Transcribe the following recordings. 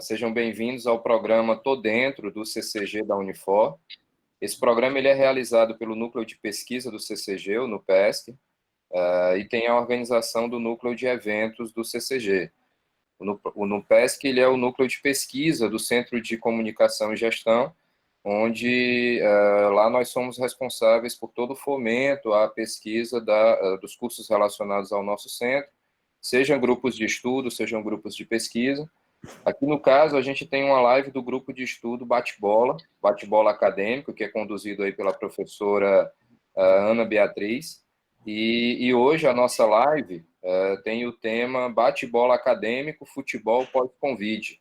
Sejam bem-vindos ao programa Tô Dentro, do CCG da Unifor. Esse programa ele é realizado pelo Núcleo de Pesquisa do CCG, o NUPESC, e tem a organização do Núcleo de Eventos do CCG. O NUPESC ele é o Núcleo de Pesquisa do Centro de Comunicação e Gestão, onde lá nós somos responsáveis por todo o fomento à pesquisa dos cursos relacionados ao nosso centro, sejam grupos de estudo, sejam grupos de pesquisa. Aqui, no caso, a gente tem uma live do grupo de estudo Bate-Bola Acadêmico, que é conduzido aí pela professora Ana Beatriz, e hoje a nossa live tem o tema Bate-Bola Acadêmico, Futebol Pós-Covid.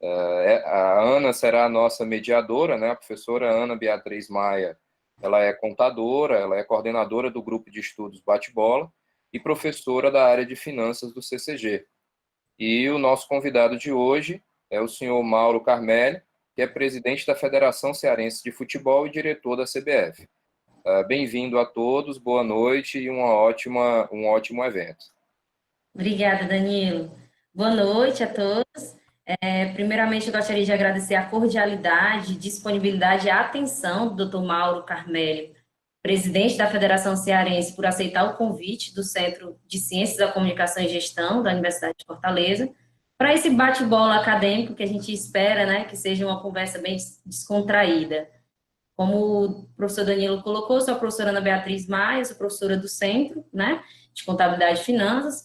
A Ana será a nossa mediadora, né? A professora Ana Beatriz Maia, ela é contadora, ela é coordenadora do grupo de estudos Bate-Bola e professora da área de finanças do CCG. E o nosso convidado de hoje é o senhor Mauro Carmelli, que é presidente da Federação Cearense de Futebol e diretor da CBF. Bem-vindo a todos, boa noite e um ótimo evento. Obrigada, Danilo. Boa noite a todos. Primeiramente, eu gostaria de agradecer a cordialidade, disponibilidade e a atenção do Dr. Mauro Carmelli, presidente da Federação Cearense, por aceitar o convite do Centro de Ciências da Comunicação e Gestão da Universidade de Fortaleza, para esse bate-bola acadêmico que a gente espera, né, que seja uma conversa bem descontraída. Como o professor Danilo colocou, sou a professora Ana Beatriz Maia, sou professora do Centro, né, de Contabilidade e Finanças,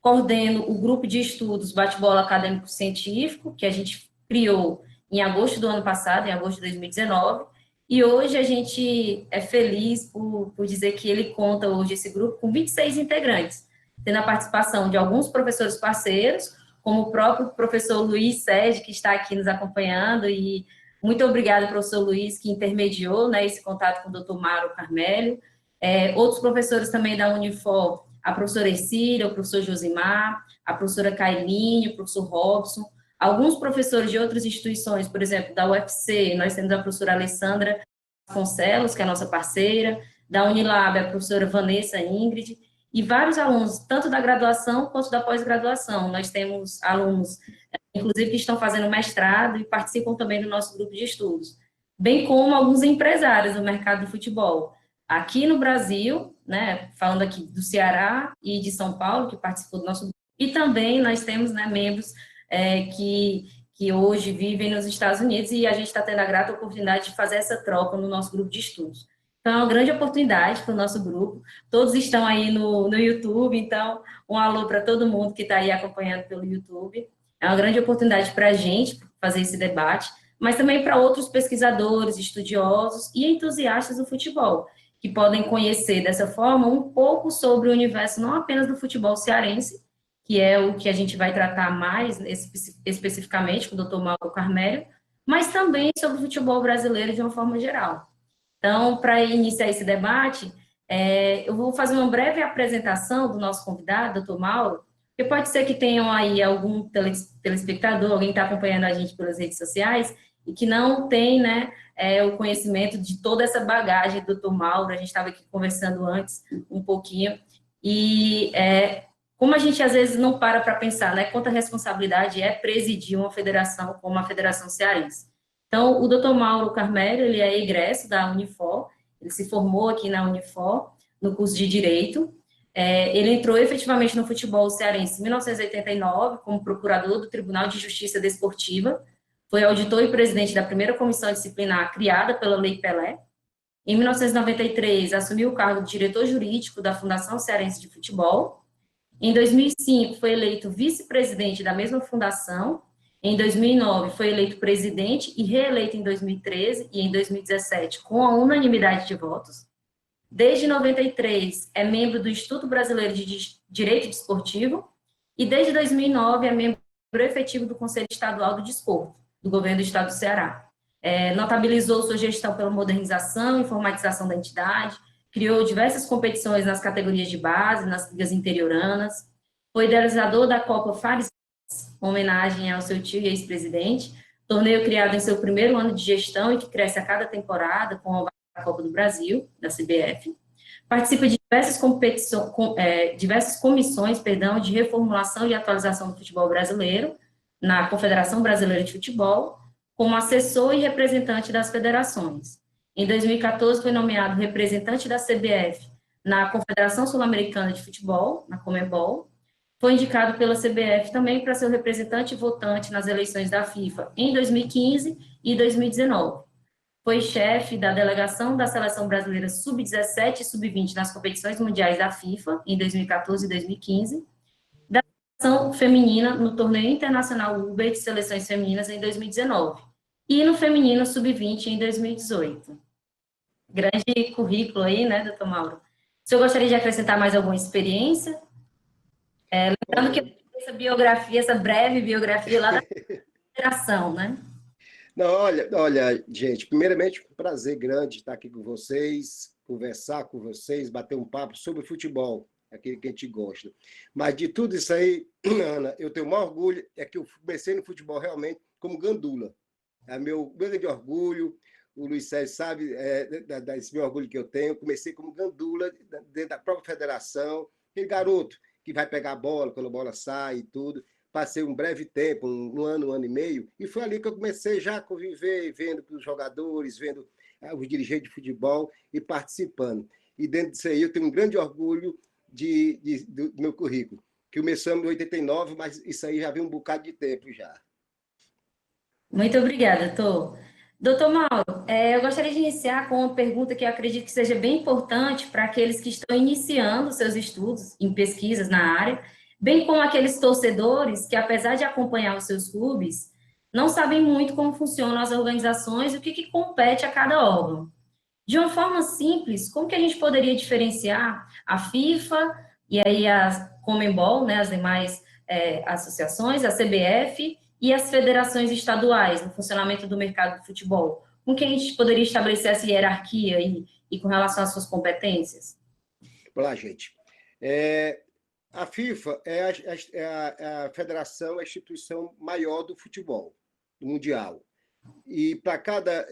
coordeno o grupo de estudos Bate-Bola Acadêmico Científico, que a gente criou em agosto do ano passado, em agosto de 2019, e hoje a gente é feliz por dizer que ele conta hoje, esse grupo, com 26 integrantes, tendo a participação de alguns professores parceiros, como o próprio professor Luiz Sede, que está aqui nos acompanhando, e muito obrigada, professor Luiz, que intermediou, né, esse contato com o Dr. Mauro Carmelli. Outros professores também da Unifor, a professora Ercília, o professor Josimar, a professora Cailine, o professor Robson, alguns professores de outras instituições, por exemplo, da UFC, nós temos a professora Alessandra Vasconcelos, que é a nossa parceira, da Unilab, a professora Vanessa Ingrid, e vários alunos, tanto da graduação quanto da pós-graduação. Nós temos alunos, inclusive, que estão fazendo mestrado e participam também do nosso grupo de estudos, bem como alguns empresários do mercado do futebol. Aqui no Brasil, né, falando aqui do Ceará e de São Paulo, que participou do nosso grupo, e também nós temos, né, membros que hoje vivem nos Estados Unidos, e a gente está tendo a grata oportunidade de fazer essa troca no nosso grupo de estudos. Então, é uma grande oportunidade para o nosso grupo. Todos estão aí no YouTube, então, um alô para todo mundo que está aí acompanhando pelo YouTube. É uma grande oportunidade para a gente fazer esse debate, mas também para outros pesquisadores, estudiosos e entusiastas do futebol, que podem conhecer dessa forma um pouco sobre o universo não apenas do futebol cearense, que é o que a gente vai tratar mais especificamente com o Dr. Mauro Carmelli, mas também sobre o futebol brasileiro de uma forma geral. Então, para iniciar esse debate, eu vou fazer uma breve apresentação do nosso convidado, Dr. Mauro, porque pode ser que tenham aí algum telespectador, alguém que está acompanhando a gente pelas redes sociais, e que não tem, né, o conhecimento de toda essa bagagem do Dr. Mauro. A gente estava aqui conversando antes um pouquinho, e como a gente às vezes não para pensar, né, quanta responsabilidade é presidir uma federação como a Federação Cearense. Então, o Dr. Mauro Carmelli, ele é egresso da Unifor, ele se formou aqui na Unifor, no curso de Direito. Ele entrou efetivamente no futebol cearense em 1989, como procurador do Tribunal de Justiça Desportiva, foi auditor e presidente da primeira comissão disciplinar criada pela Lei Pelé. Em 1993, assumiu o cargo de diretor jurídico da Fundação Cearense de Futebol. Em 2005, foi eleito vice-presidente da mesma fundação. Em 2009, foi eleito presidente e reeleito em 2013 e em 2017, com a unanimidade de votos. Desde 93, é membro do Instituto Brasileiro de Direito Desportivo e desde 2009 é membro efetivo do Conselho Estadual do Desporto, do Governo do Estado do Ceará. Notabilizou sua gestão pela modernização e informatização da entidade, criou diversas competições nas categorias de base, nas ligas interioranas, foi idealizador da Copa Fares, homenagem ao seu tio e ex-presidente, torneio criado em seu primeiro ano de gestão e que cresce a cada temporada com a Copa do Brasil, da CBF. Participa de diversas comissões de reformulação e atualização do futebol brasileiro, na Confederação Brasileira de Futebol, como assessor e representante das federações. Em 2014, foi nomeado representante da CBF na Confederação Sul-Americana de Futebol, na Conmebol. Foi indicado pela CBF também para ser o representante votante nas eleições da FIFA em 2015 e 2019. Foi chefe da delegação da Seleção Brasileira Sub-17 e Sub-20 nas competições mundiais da FIFA em 2014 e 2015. Da seleção feminina no Torneio Internacional UBA de Seleções Femininas em 2019. E no feminino Sub-20 em 2018. Grande currículo aí, né, doutor Mauro? O senhor gostaria de acrescentar mais alguma experiência? Lembrando que essa biografia, essa breve biografia lá da federação, né? Não, olha, gente, primeiramente, um prazer grande estar aqui com vocês, conversar com vocês, bater um papo sobre futebol, aquele que a gente gosta. Mas de tudo isso aí, Ana, eu tenho o maior orgulho, é que eu comecei no futebol realmente como gandula. É meu grande orgulho, o Luiz Sérgio sabe desse meu orgulho que eu tenho. Eu comecei como gandula dentro da própria federação, aquele garoto que vai pegar a bola quando a bola sai e tudo. Passei um breve tempo, um ano e meio, e foi ali que eu comecei já a conviver, vendo os jogadores, vendo os dirigentes de futebol e participando. E dentro disso aí eu tenho um grande orgulho do meu currículo, que começamos em 89, mas isso aí já vem um bocado de tempo já. Muito obrigada, doutor. Doutor Mauro, eu gostaria de iniciar com uma pergunta que eu acredito que seja bem importante para aqueles que estão iniciando seus estudos em pesquisas na área, bem como aqueles torcedores que, apesar de acompanhar os seus clubes, não sabem muito como funcionam as organizações e o que compete a cada órgão. De uma forma simples, como que a gente poderia diferenciar a FIFA e aí a Conmebol, né, as demais associações, a CBF e as federações estaduais no funcionamento do mercado de futebol? Como que a gente poderia estabelecer essa hierarquia e com relação às suas competências? Olá, gente. A FIFA é a federação, a instituição maior do futebol mundial. E para cada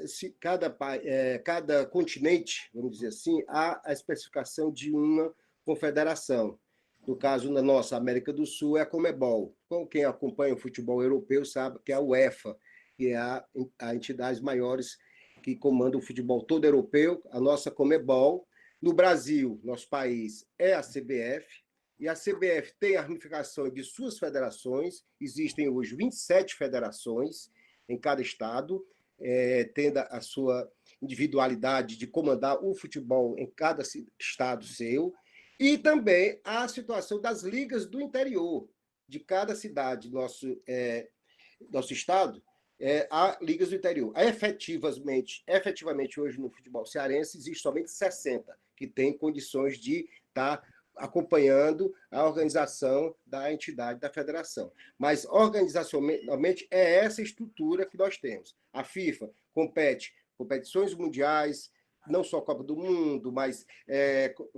continente, vamos dizer assim, há a especificação de uma confederação. No caso, na nossa América do Sul, é a Conmebol. Quem acompanha o futebol europeu sabe que é a UEFA, que é a entidade maiores que comanda o futebol todo europeu, a nossa Conmebol. No Brasil, nosso país, é a CBF, e a CBF tem a ramificação de suas federações. Existem hoje 27 federações em cada estado, tendo a sua individualidade de comandar o futebol em cada estado seu, e também a situação das ligas do interior de cada cidade, nosso estado, há ligas do interior. Efetivamente, hoje no futebol cearense, existe somente 60 que têm condições de estar acompanhando a organização da entidade da federação. Mas, organizacionalmente, é essa estrutura que nós temos. A FIFA compete competições mundiais, não só Copa do Mundo, mas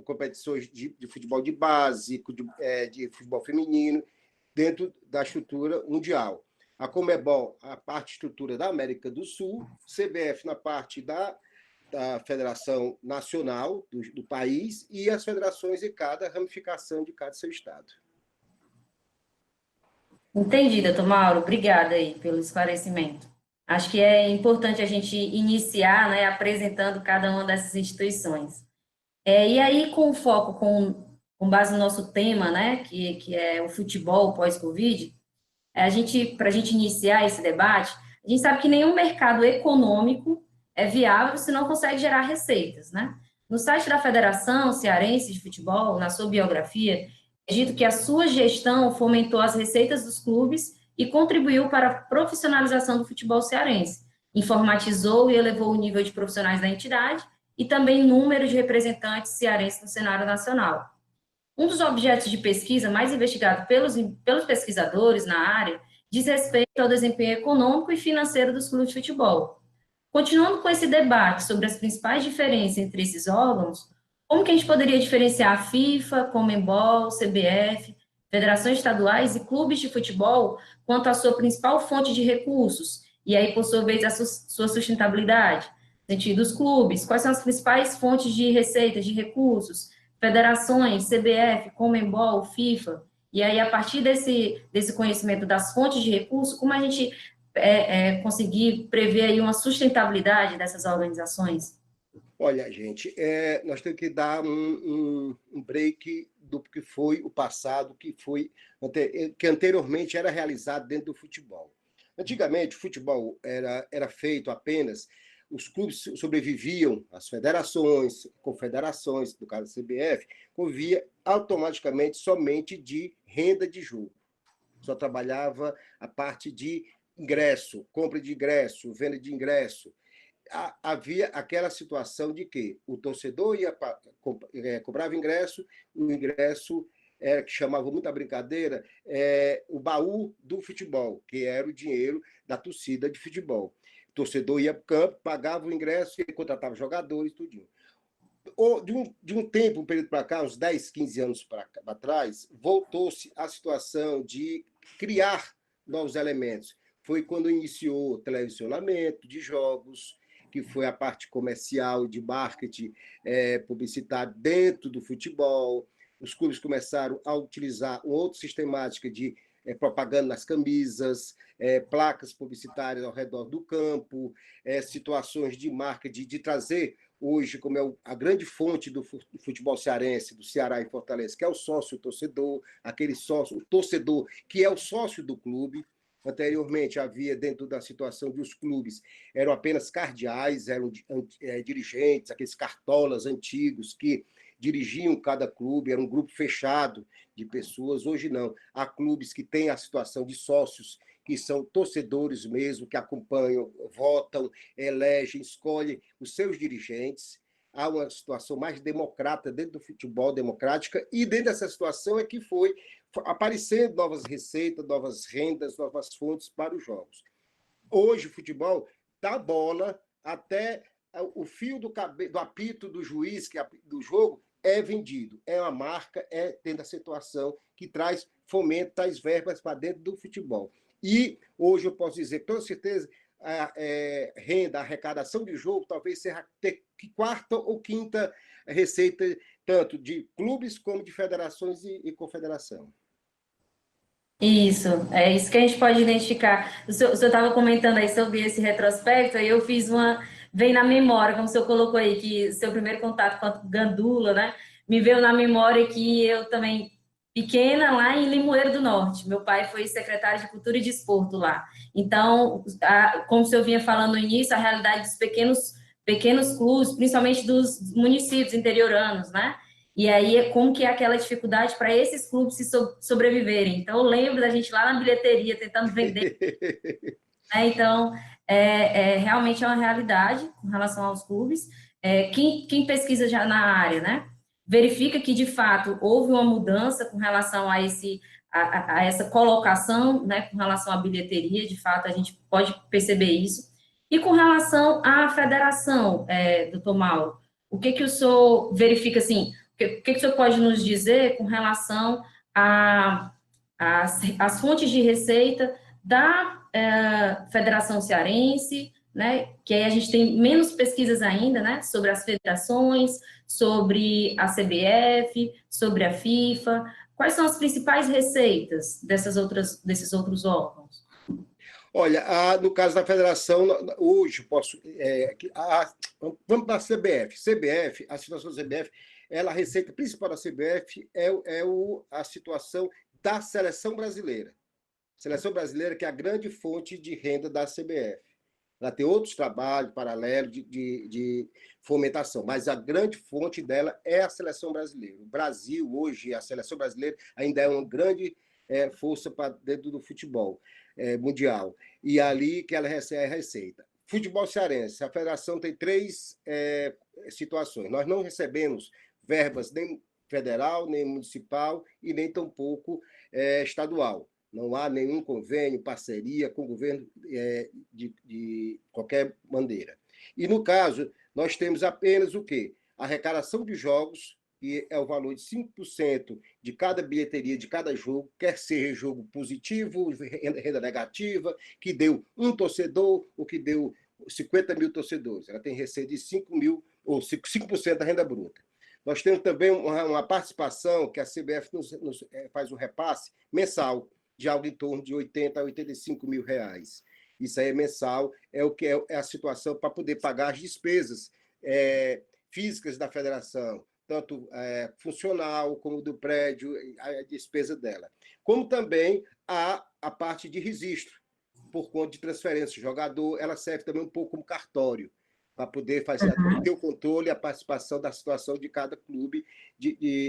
competições de futebol de base, de futebol feminino, dentro da estrutura mundial. A Conmebol, a parte estrutura da América do Sul, CBF na parte da Federação Nacional do país e as federações e cada ramificação de cada seu estado. Entendi, doutor Mauro. Obrigada aí pelo esclarecimento. Acho que é importante a gente iniciar, né, apresentando cada uma dessas instituições. E aí, com foco, com base no nosso tema, né, que é o futebol pós-Covid, para a gente iniciar esse debate, a gente sabe que nenhum mercado econômico é viável se não consegue gerar receitas, né? No site da Federação Cearense de Futebol, na sua biografia, é dito que a sua gestão fomentou as receitas dos clubes e contribuiu para a profissionalização do futebol cearense, informatizou e elevou o nível de profissionais da entidade e também o número de representantes cearenses no cenário nacional. Um dos objetos de pesquisa mais investigado pelos pesquisadores na área diz respeito ao desempenho econômico e financeiro dos clubes de futebol. Continuando com esse debate sobre as principais diferenças entre esses órgãos, como que a gente poderia diferenciar a FIFA, Conmebol, CBF, federações estaduais e clubes de futebol quanto à sua principal fonte de recursos, e aí, por sua vez, a sua sustentabilidade? No sentido dos clubes, quais são as principais fontes de receitas, de recursos, federações, CBF, Conmebol, FIFA, E aí, a partir desse conhecimento das fontes de recurso, como a gente conseguir prever aí uma sustentabilidade dessas organizações? Olha, gente, nós temos que dar um break do que foi o passado, que anteriormente era realizado dentro do futebol. Antigamente, o futebol era feito apenas, os clubes sobreviviam, as federações, confederações, no caso da CBF, convivia automaticamente somente de renda de jogo. Só trabalhava a parte de ingresso, compra de ingresso, venda de ingresso. Havia aquela situação de que o torcedor comprava ingresso, o ingresso que chamava muita brincadeira, o baú do futebol, que era o dinheiro da torcida de futebol. O torcedor ia para o campo, pagava o ingresso e contratava jogadores, tudinho. De um tempo, um período para cá, uns 10, 15 anos para trás, voltou-se a situação de criar novos elementos. Foi quando iniciou o televisionamento de jogos, que foi a parte comercial de marketing publicitário dentro do futebol. Os clubes começaram a utilizar uma outra sistemática de propaganda nas camisas, placas publicitárias ao redor do campo, situações de marketing, de trazer hoje, como é a grande fonte do futebol cearense, do Ceará e Fortaleza, que é o sócio-torcedor, aquele sócio, o torcedor que é o sócio do clube. Anteriormente, havia, dentro da situação de os clubes, eram apenas cardeais, eram dirigentes, aqueles cartolas antigos que dirigiam cada clube, era um grupo fechado de pessoas. Hoje não. Há clubes que têm a situação de sócios, que são torcedores mesmo, que acompanham, votam, elegem, escolhem os seus dirigentes. Há uma situação mais democrata dentro do futebol, democrática, e dentro dessa situação é que foi aparecendo novas receitas, novas rendas, novas fontes para os jogos. Hoje, o futebol dá bola até o fio do apito do juiz, do jogo, é vendido. É uma marca, dentro da situação que fomenta as verbas para dentro do futebol. E hoje eu posso dizer, com certeza, a renda, a arrecadação de jogo, talvez seja quarta ou quinta receita, tanto de clubes como de federações e confederação. Isso, é isso que a gente pode identificar. O senhor estava comentando aí sobre esse retrospecto, aí eu fiz vem na memória, como o senhor colocou aí, que seu primeiro contato com a gandula, né? Me veio na memória que eu também, pequena, lá em Limoeiro do Norte, meu pai foi secretário de Cultura e Desporto lá. Então, como o senhor vinha falando no início, a realidade dos pequenos clubes, principalmente dos municípios interioranos, né? E aí, como que é aquela dificuldade para esses clubes se sobreviverem? Então, eu lembro da gente lá na bilheteria tentando vender. Né? Então, realmente é uma realidade com relação aos clubes. Quem pesquisa já na área, né, verifica que, de fato, houve uma mudança com relação a essa colocação, né, com relação à bilheteria, de fato, a gente pode perceber isso. E com relação à federação, doutor Mauro, o que o senhor verifica, assim, o que o senhor pode nos dizer com relação às fontes de receita da Federação Cearense, né, que aí a gente tem menos pesquisas ainda, né, sobre as federações, sobre a CBF, sobre a FIFA. Quais são as principais receitas desses outros órgãos? Olha, no caso da federação, hoje vamos para a CBF. CBF, a situação da CBF, a receita principal da CBF a situação da seleção brasileira. Seleção brasileira, que é a grande fonte de renda da CBF. Ela tem outros trabalhos paralelos de fomentação, mas a grande fonte dela é a seleção brasileira. O Brasil, hoje, a seleção brasileira ainda é uma grande força para dentro do futebol mundial. E ali que ela recebe a receita. Futebol cearense, a federação tem 3 situações. Nós não recebemos verbas nem federal, nem municipal e nem tampouco estadual. Não há nenhum convênio, parceria com o governo de qualquer maneira. E, no caso, nós temos apenas o quê? A arrecadação de jogos, que é o valor de 5% de cada bilheteria de cada jogo, quer seja jogo positivo, renda negativa, que deu um torcedor ou que deu 50 mil torcedores. Ela tem receita de 5 mil, ou 5% da renda bruta. Nós temos também uma participação que a CBF faz um repasse mensal, de algo em torno de 80 a 85 mil reais. Isso aí é mensal, é o que é a situação para poder pagar as despesas físicas da federação, tanto funcional como do prédio, a despesa dela. Como também a parte de registro, por conta de transferência de jogador, ela serve também um pouco como cartório, para poder ter o controle e a participação da situação de cada clube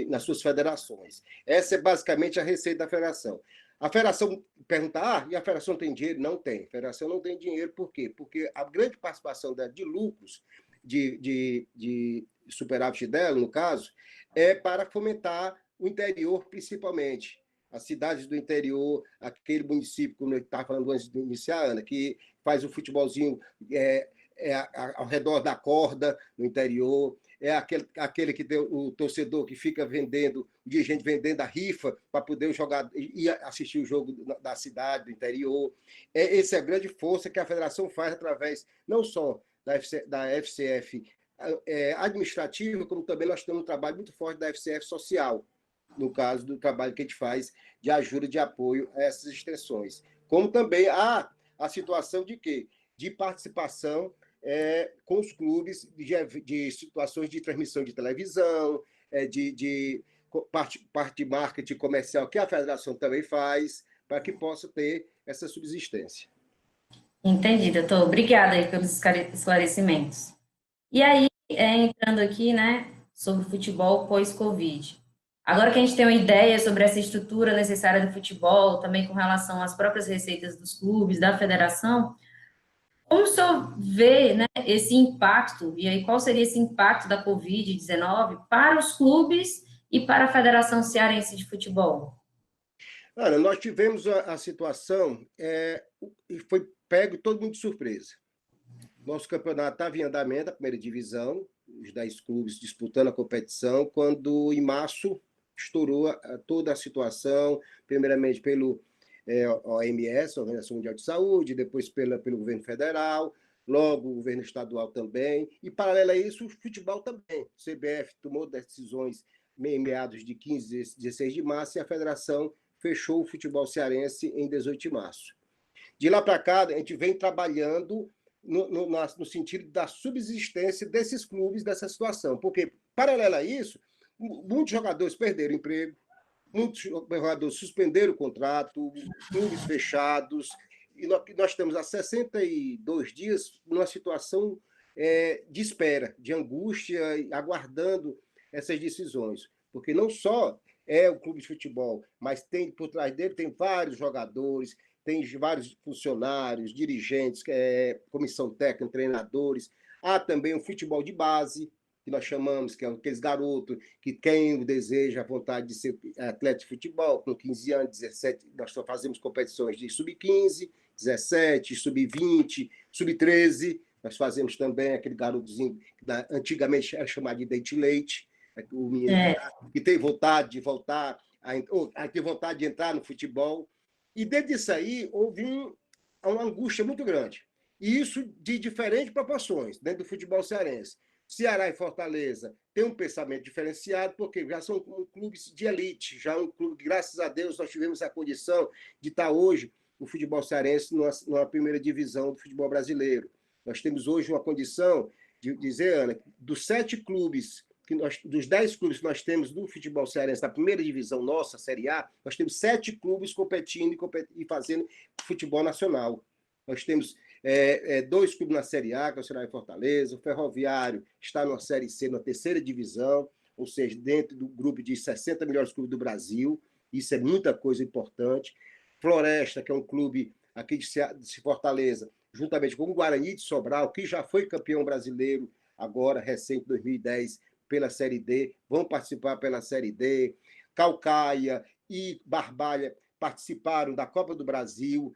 nas suas federações. Essa é basicamente a receita da federação. A federação pergunta, e a federação tem dinheiro? Não tem. A federação não tem dinheiro, por quê? Porque a grande participação de lucros, de superávit dela, no caso, é para fomentar o interior, principalmente. As cidades do interior, aquele município, como eu estava falando antes de iniciar, Ana, que faz o futebolzinho ao redor da corda, no interior, é aquele que tem o torcedor que fica vendendo, o dirigente vendendo a rifa para poder jogar e assistir o jogo da cidade, do interior. Essa é a grande força que a federação faz através, não só da FCF administrativa, como também nós temos um trabalho muito forte da FCF social, no caso do trabalho que a gente faz de ajuda, de apoio a essas extensões. Como também há a situação de quê? De participação com os clubes de situações de transmissão de televisão, de parte de marketing comercial, que a federação também faz, para que possa ter essa subsistência. Entendi, doutor. Obrigada aí pelos esclarecimentos. E aí, entrando aqui, né, sobre o futebol pós-Covid. Agora que a gente tem uma ideia sobre essa estrutura necessária do futebol, também com relação às próprias receitas dos clubes, da federação, como o senhor vê, né, esse impacto, e aí qual seria esse impacto da Covid-19 para os clubes e para a Federação Cearense de Futebol? Ana, nós tivemos a situação e foi pego todo mundo de surpresa. Nosso campeonato estava em andamento, a primeira divisão, os 10 clubes disputando a competição, quando em março estourou toda a situação, primeiramente pelo OMS, Organização Mundial de Saúde, depois pelo governo federal, logo o governo estadual também, e paralelo a isso, o futebol também. O CBF tomou decisões em meados de 15, 16 de março, e a federação fechou o futebol cearense em 18 de março. De lá para cá, a gente vem trabalhando no sentido da subsistência desses clubes, dessa situação, porque, paralelo a isso, muitos jogadores perderam emprego, muitos jogadores suspenderam o contrato, clubes fechados, e nós estamos há 62 dias numa situação de espera, de angústia, aguardando essas decisões, porque não só é o clube de futebol, mas por trás dele tem vários jogadores, tem vários funcionários, dirigentes, comissão técnica, treinadores. Há também o futebol de base, que nós chamamos, que é aqueles garotos que quem deseja a vontade de ser atleta de futebol, com 15 anos, 17, nós só fazemos competições de sub-15, 17, sub-20, sub-13, nós fazemos também aquele garotozinho que antigamente era chamado de date-leite, o menino que tem vontade de voltar, tem vontade de entrar no futebol. E dentro disso aí, houve uma angústia muito grande. E isso de diferentes proporções dentro do futebol cearense. Ceará e Fortaleza têm um pensamento diferenciado, porque já são clubes de elite, já um clube, graças a Deus, nós tivemos a condição de estar hoje o futebol cearense numa primeira divisão do futebol brasileiro. Nós temos hoje uma condição de dizer, Ana, dos 7 clubes, dos 10 clubes que nós temos do futebol cearense, na primeira divisão nossa, Série A, nós temos 7 clubes competindo e fazendo futebol nacional. Nós temos 2 clubes na Série A, que é o Ceará e Fortaleza, o Ferroviário está na Série C, na terceira divisão, ou seja, dentro do grupo de 60 melhores clubes do Brasil, isso é muita coisa importante. Floresta, que é um clube aqui de Fortaleza, juntamente com o Guarani de Sobral, que já foi campeão brasileiro, agora, recente, 2010, pela Série D, vão participar pela Série D. Caucaia e Barbalha participaram da Copa do Brasil,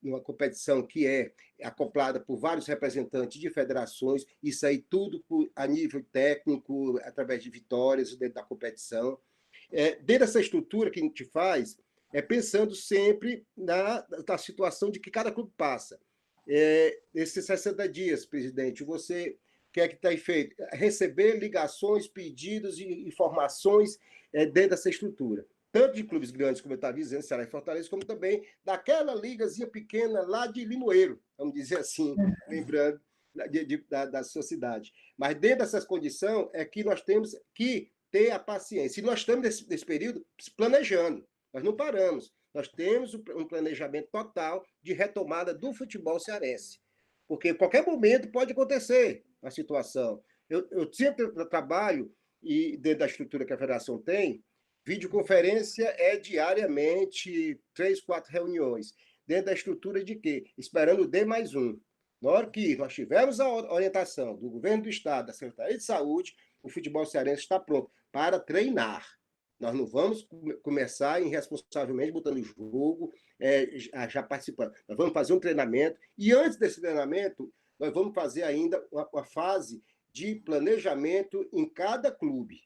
numa competição que é acoplada por vários representantes de federações, isso aí tudo a nível técnico, através de vitórias dentro da competição. Dentro dessa estrutura que a gente faz, pensando sempre na situação de que cada clube passa. Esses 60 dias, presidente, que é que tem feito? Receber ligações, pedidos e informações dentro dessa estrutura. Tanto de clubes grandes, como eu estava dizendo, Ceará e Fortaleza, como também daquela ligazinha pequena lá de Limoeiro, vamos dizer assim, lembrando da sua cidade. Mas dentro dessas condições é que nós temos que ter a paciência. E nós estamos, nesse período, planejando. Nós não paramos. Nós temos um planejamento total de retomada do futebol cearense. Porque em qualquer momento pode acontecer a situação. Eu sempre trabalho, e dentro da estrutura que a federação tem, videoconferência é diariamente 3, 4 reuniões. Dentro da estrutura de quê? Esperando o D+1. Na hora que nós tivermos a orientação do governo do Estado, da Secretaria de Saúde, o futebol cearense está pronto para treinar. Nós não vamos começar irresponsavelmente botando jogo, já participando. Nós vamos fazer um treinamento, e antes desse treinamento, nós vamos fazer ainda uma fase de planejamento em cada clube.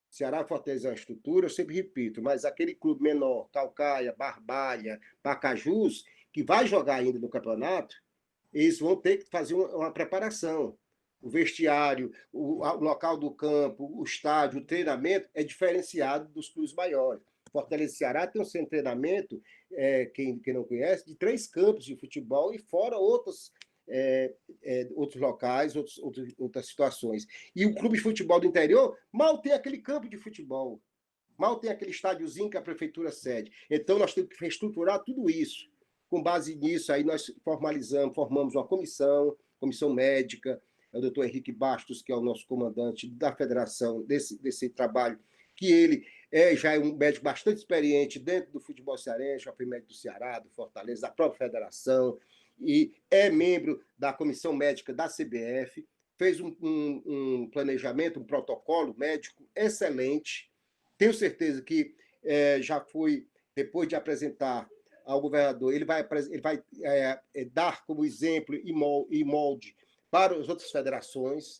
Ceará, Fortaleza é uma estrutura, eu sempre repito, mas aquele clube menor, Caucaia, Barbalha, Pacajus, que vai jogar ainda no campeonato, eles vão ter que fazer uma preparação. O vestiário, o local do campo, o estádio, o treinamento é diferenciado dos clubes maiores. Fortaleza e Ceará tem um centro de treinamento, quem não conhece, de 3 campos de futebol e fora outros locais, outras situações. E o clube de futebol do interior mal tem aquele campo de futebol, mal tem aquele estádiozinho que a prefeitura cede. Então, nós temos que reestruturar tudo isso. Com base nisso, aí nós formamos uma comissão médica, o doutor Henrique Bastos, que é o nosso comandante da federação desse trabalho, que ele já é um médico bastante experiente dentro do futebol cearense, já foi médico do Ceará, do Fortaleza, da própria federação, e é membro da comissão médica da CBF, fez um planejamento, um protocolo médico excelente. Tenho certeza que já foi, depois de apresentar ao governador, ele vai dar como exemplo e molde para as outras federações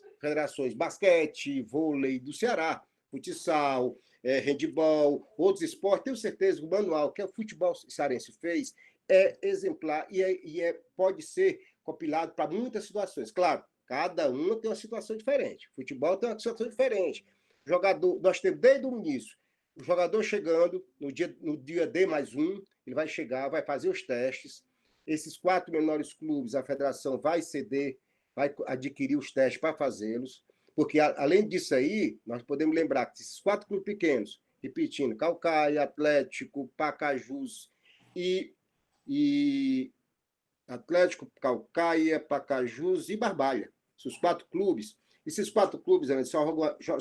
basquete, vôlei do Ceará, futsal, handebol, outros esportes. Tenho certeza que o manual que o futebol cearense fez é exemplar e pode ser compilado para muitas situações. Claro, cada uma tem uma situação diferente. O futebol tem uma situação diferente. Jogador, nós temos desde o início, o jogador chegando no dia D+1, ele vai chegar, vai fazer os testes. Esses 4 menores clubes, a federação vai ceder, vai adquirir os testes para fazê-los, porque, além disso aí, nós podemos lembrar que esses 4 clubes pequenos, repetindo, Caucaia, Atlético, Pacajus e Atlético, Caucaia, Pacajus e Barbalha, esses 4 clubes. Esses 4 clubes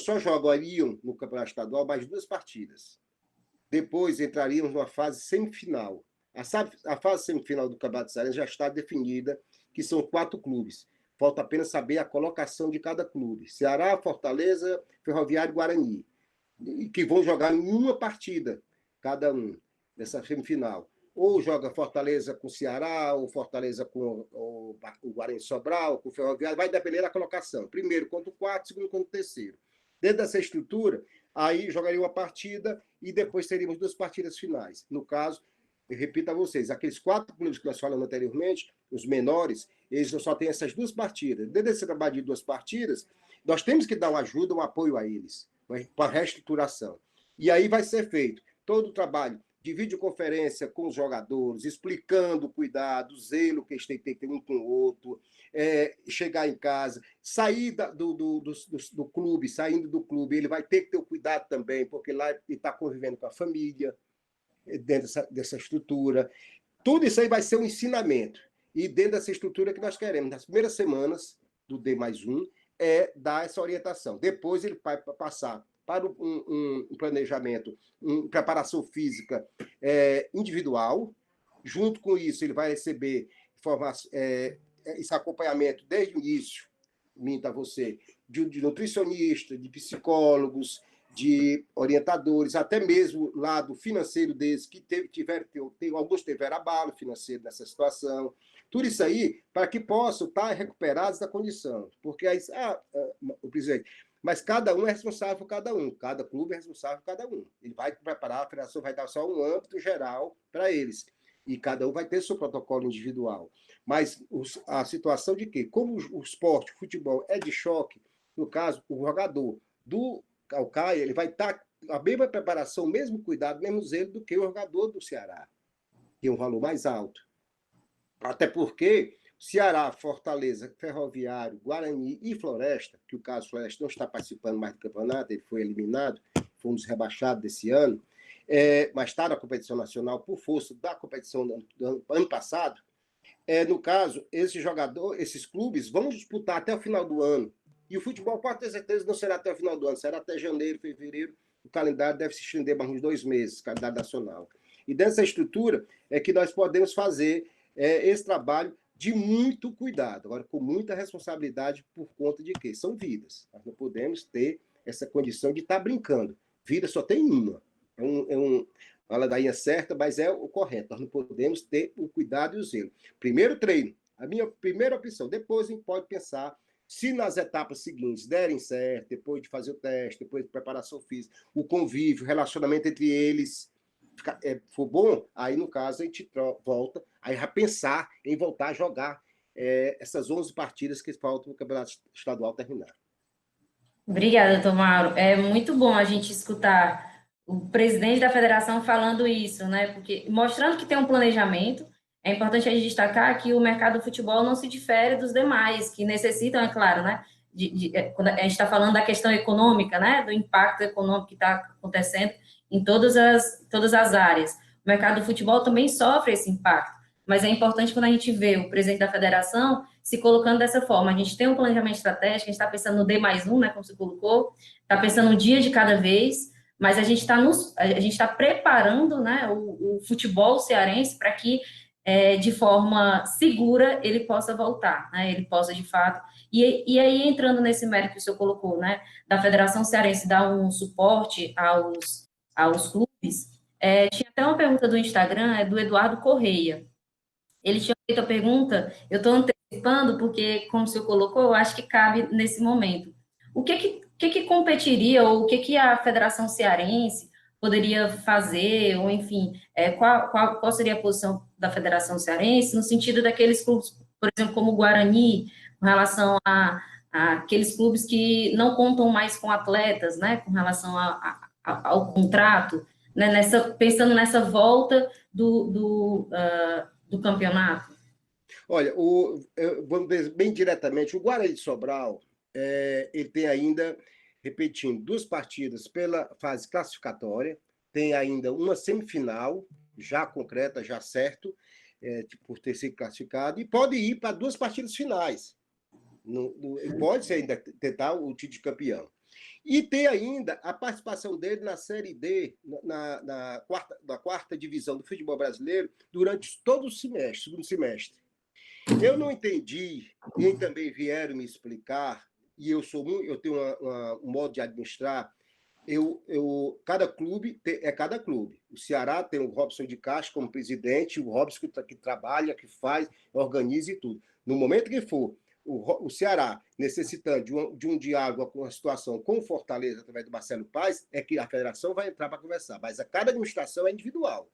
só jogariam no campeonato estadual mais 2 partidas. Depois entraríamos numa fase semifinal. A fase semifinal do Campeonato Cearense já está definida, que são 4 clubes. Falta apenas saber a colocação de cada clube. Ceará, Fortaleza, Ferroviário e Guarani, que vão jogar em uma partida, cada um, nessa semifinal. Ou joga Fortaleza com o Ceará, ou Fortaleza com o Guarani Sobral, com o Ferroviário, vai depender da colocação. Primeiro contra o quarto, segundo contra o terceiro. Dentro dessa estrutura, aí jogaria uma partida e depois teríamos 2 partidas finais. No caso, eu repito a vocês, aqueles 4 clubes que nós falamos anteriormente, os menores, eles só têm essas 2 partidas. Dentro desse trabalho de 2 partidas, nós temos que dar uma ajuda, um apoio a eles, para a reestruturação. E aí vai ser feito todo o trabalho de videoconferência com os jogadores, explicando o cuidado, o zelo que eles têm que ter um com o outro, chegar em casa, sair do clube, saindo do clube, ele vai ter que ter o cuidado também, porque lá ele está convivendo com a família, dentro dessa estrutura. Tudo isso aí vai ser um ensinamento. E dentro dessa estrutura que nós queremos, nas primeiras semanas do D+1, dar essa orientação. Depois ele vai passar para um planejamento, uma preparação física individual. Junto com isso, ele vai receber esse acompanhamento desde o início, minta você, de nutricionista, de psicólogos, de orientadores, até mesmo lado financeiro deles, que alguns tiveram abalo financeiro nessa situação. Tudo isso aí para que possam estar recuperados da condição. Porque aí, o presidente, mas cada um é responsável por cada um, cada clube é responsável por cada um. Ele vai preparar, a federação vai dar só um âmbito geral para eles. e cada um vai ter seu protocolo individual. Mas a situação de que, como o esporte, o futebol é de choque, no caso, o jogador do Caucaia, ele vai estar a mesma preparação, o mesmo cuidado, mesmo zelo do que o jogador do Ceará, que é um valor mais alto. Até porque Ceará, Fortaleza, Ferroviário, Guarani e Floresta, que o caso Floresta não está participando mais do campeonato, ele foi eliminado, foi um dos rebaixados desse ano, mas está na competição nacional por força da competição do ano passado. No caso, esses clubes vão disputar até o final do ano. E o futebol, pode ter certeza, não será até o final do ano, será até janeiro, fevereiro. O calendário deve se estender mais uns 2 meses, calendário nacional. E dessa estrutura é que nós podemos fazer esse trabalho de muito cuidado, agora com muita responsabilidade por conta de quê? São vidas. Nós não podemos ter essa condição de estar brincando. Vida só tem uma. A ladainha certa, mas é o correto. Nós não podemos ter o cuidado e o zelo. Primeiro treino, a minha primeira opção. Depois a gente pode pensar se nas etapas seguintes derem certo, depois de fazer o teste, depois de preparação física, o convívio, o relacionamento entre eles for bom, aí no caso a gente volta a pensar em voltar a jogar essas 11 partidas que faltam no Campeonato Estadual terminar. Obrigada, doutor Mauro. É muito bom a gente escutar o presidente da federação falando isso, né? Porque mostrando que tem um planejamento. É importante a gente destacar que o mercado do futebol não se difere dos demais, que necessitam, é claro, né? Quando a gente está falando da questão econômica, né? Do impacto econômico que está acontecendo em todas as áreas. O mercado do futebol também sofre esse impacto. Mas é importante quando a gente vê o presidente da federação se colocando dessa forma. A gente tem um planejamento estratégico, a gente está pensando no D+1, né, como você colocou, está pensando um dia de cada vez, mas a gente está preparando, né, o futebol cearense para que, de forma segura, ele possa voltar, né, ele possa, de fato. E aí, entrando nesse mérito que o senhor colocou, né, da Federação Cearense dar um suporte aos clubes, tinha até uma pergunta do Instagram, do Eduardo Correia. Ele tinha feito a pergunta, eu estou antecipando, porque, como o senhor colocou, eu acho que cabe nesse momento. O que competiria, ou o que a Federação Cearense poderia fazer, ou, enfim, qual seria a posição da Federação Cearense, no sentido daqueles clubes, por exemplo, como o Guarani, com relação a aqueles clubes que não contam mais com atletas, né, com relação ao contrato, né, pensando nessa volta do campeonato? Olha, vamos ver bem diretamente, o Guarani de Sobral, ele tem ainda, repetindo, 2 partidas pela fase classificatória, tem ainda uma semifinal, já concreta, já certo, por ter sido classificado, e pode ir para 2 partidas finais. Pode ainda tentar o título de campeão. E tem ainda a participação dele na Série D, na quarta divisão do futebol brasileiro, durante todo o segundo semestre. Eu não entendi, e também vieram me explicar, e eu tenho um modo de administrar, cada clube é cada clube. O Ceará tem o Robson de Castro como presidente, o Robson que trabalha, que faz, organiza e tudo. No momento que for o Ceará necessitando de um diálogo com a situação com o Fortaleza, através do Marcelo Paes, é que a federação vai entrar para conversar. Mas cada administração é individual.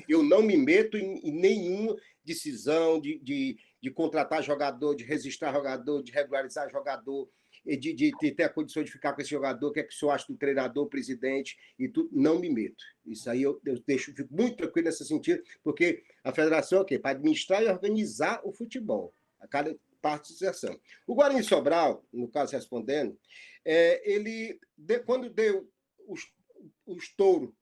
Eu não me meto em nenhuma decisão de contratar jogador, de registrar jogador, de regularizar jogador, de ter a condição de ficar com esse jogador, o que é que o senhor acha do treinador, presidente, e tudo, não me meto. Isso aí eu fico muito tranquilo nesse sentido, porque a federação é o quê? Para administrar e organizar o futebol, a cada participação. O Guarani de Sobral, no caso respondendo, quando deu o estouro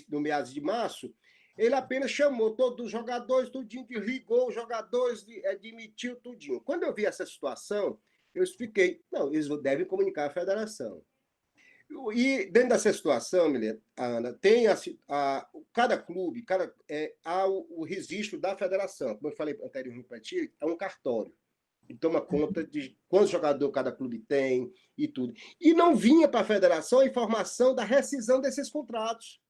no meados de março, ele apenas chamou todos os jogadores, tudinho, desligou os jogadores, admitiu tudinho. Quando eu vi essa situação, eu expliquei, não, eles devem comunicar à federação. E dentro dessa situação, Ana, tem cada clube, há o registro da federação. Como eu falei anteriormente para ti, é um cartório. E toma conta de quantos jogadores cada clube tem e tudo. E não vinha para a federação a informação da rescisão desses contratos.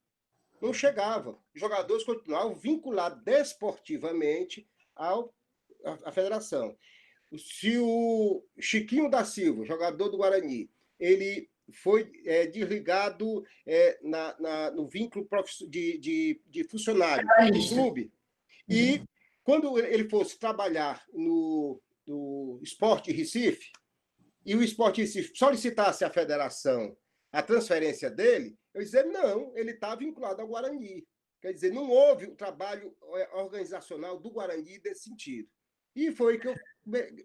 Não chegava. Os jogadores continuavam vinculados desportivamente à federação. Se o Chiquinho da Silva, jogador do Guarani, ele foi desligado no vínculo de funcionário do clube. E quando ele fosse trabalhar no Sport Recife, e o Sport Recife solicitasse à federação a transferência dele, eu dizia, não, ele está vinculado ao Guarani. Quer dizer, não houve o trabalho organizacional do Guarani nesse sentido. E foi que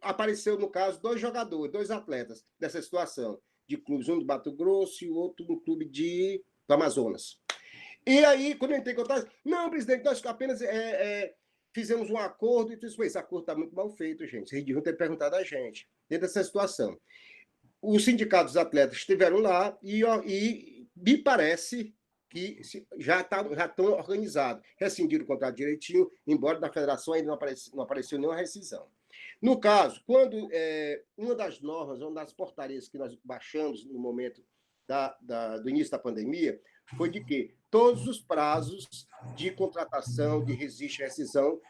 apareceu, no caso, 2 jogadores, 2 atletas dessa situação, de clubes, um do Mato Grosso e o outro no clube do Amazonas. E aí, quando eu entrei em contato, não, presidente, nós apenas fizemos um acordo, e disse, esse acordo está muito mal feito, gente. Vocês deviam ter perguntado a gente, dentro dessa situação. Os sindicatos atletas estiveram lá e me parece que já estão organizados. Rescindiram o contrato direitinho, embora da federação ainda não apareceu nenhuma rescisão. No caso, quando uma das normas, uma das portarias que nós baixamos no momento do início da pandemia, foi de que todos os prazos de contratação, de registro e rescisão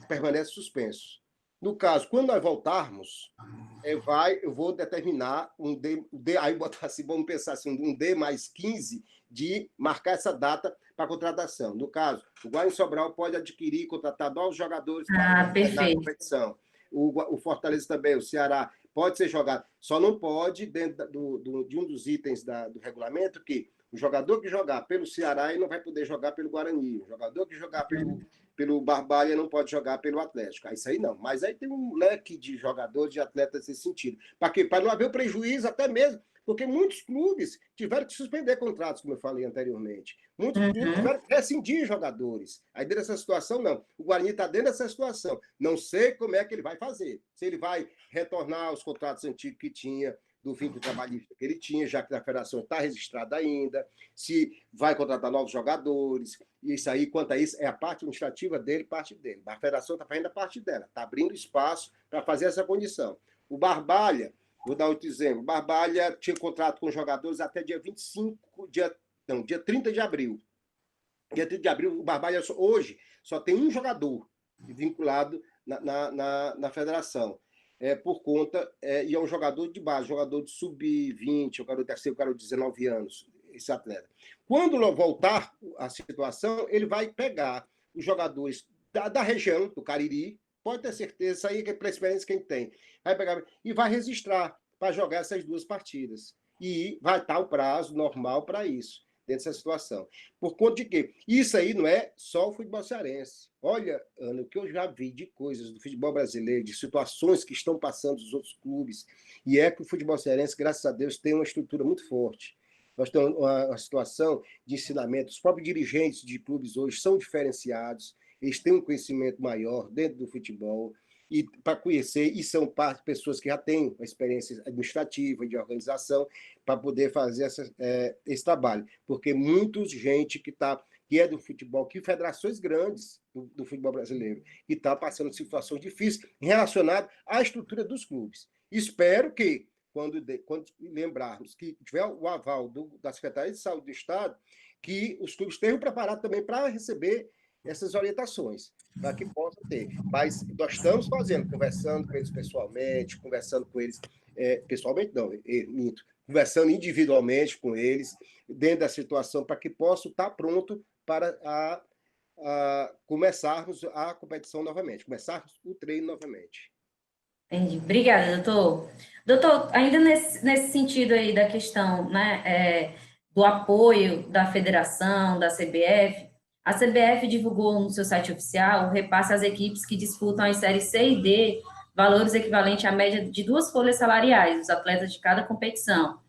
permanecem suspensos. No caso, quando nós voltarmos, eu vou determinar aí botar assim, vamos pensar assim, um D mais 15 de marcar essa data para contratação. No caso, o Guarani Sobral pode adquirir e contratar novos jogadores para a competição. O Fortaleza também, o Ceará, pode ser jogado. Só não pode, dentro de um dos itens do regulamento, que o jogador que jogar pelo Ceará ele não vai poder jogar pelo Guarani. O jogador que jogar pelo Barbalha não pode jogar pelo Atlético. Isso aí não. Mas aí tem um leque de jogadores, de atletas nesse sentido. Para não haver o prejuízo até mesmo, porque muitos clubes tiveram que suspender contratos, como eu falei anteriormente. Muitos clubes tiveram que rescindir jogadores. Aí dentro dessa situação, não. O Guarani está dentro dessa situação. Não sei como é que ele vai fazer. Se ele vai retornar aos contratos antigos que tinha, do vínculo trabalhista que ele tinha, já que a federação está registrada ainda, se vai contratar novos jogadores, isso aí, quanto a isso, é a parte administrativa dele, parte dele. A federação está fazendo a parte dela, está abrindo espaço para fazer essa condição. O Barbalha, vou dar outro exemplo, o Barbalha tinha contrato com jogadores até dia 30 de abril. Dia 30 de abril, o Barbalha hoje só tem um jogador vinculado na federação. Por conta, e é um jogador de base, jogador de sub-20, jogador terceiro, cara de 19 anos, esse atleta. Quando voltar a situação, ele vai pegar os jogadores da região, do Cariri, pode ter certeza, isso aí é para a experiência quem tem, vai pegar e vai registrar para jogar essas 2 partidas. E vai estar o prazo normal para isso, dentro dessa situação. Por conta de quê? Isso aí não é só o futebol cearense. Olha, Ana, o que eu já vi de coisas do futebol brasileiro, de situações que estão passando nos outros clubes, e que o futebol cearense, graças a Deus, tem uma estrutura muito forte. Nós temos uma situação de ensinamento, os próprios dirigentes de clubes hoje são diferenciados, eles têm um conhecimento maior dentro do futebol, e para conhecer, e são pessoas que já têm uma experiência administrativa, de organização, para poder fazer esse trabalho. Porque muita gente que é do futebol, que federações grandes do futebol brasileiro, que está passando situações difíceis relacionadas à estrutura dos clubes. Espero que, quando lembrarmos que tiver o aval da Secretaria de Saúde do Estado, que os clubes estejam preparados também para receber essas orientações, para que possam ter. Mas nós estamos conversando com eles pessoalmente, conversando com eles, pessoalmente não, minto, conversando individualmente com eles, dentro da situação, para que possam estar pronto para começarmos a competição novamente, começarmos o treino novamente. Entendi. Obrigada, doutor. Doutor, ainda nesse sentido aí da questão, né, do apoio da federação, da CBF, a CBF divulgou no seu site oficial o repasse às equipes que disputam as séries C e D, valores equivalentes à média de 2 folhas salariais dos atletas de cada competição.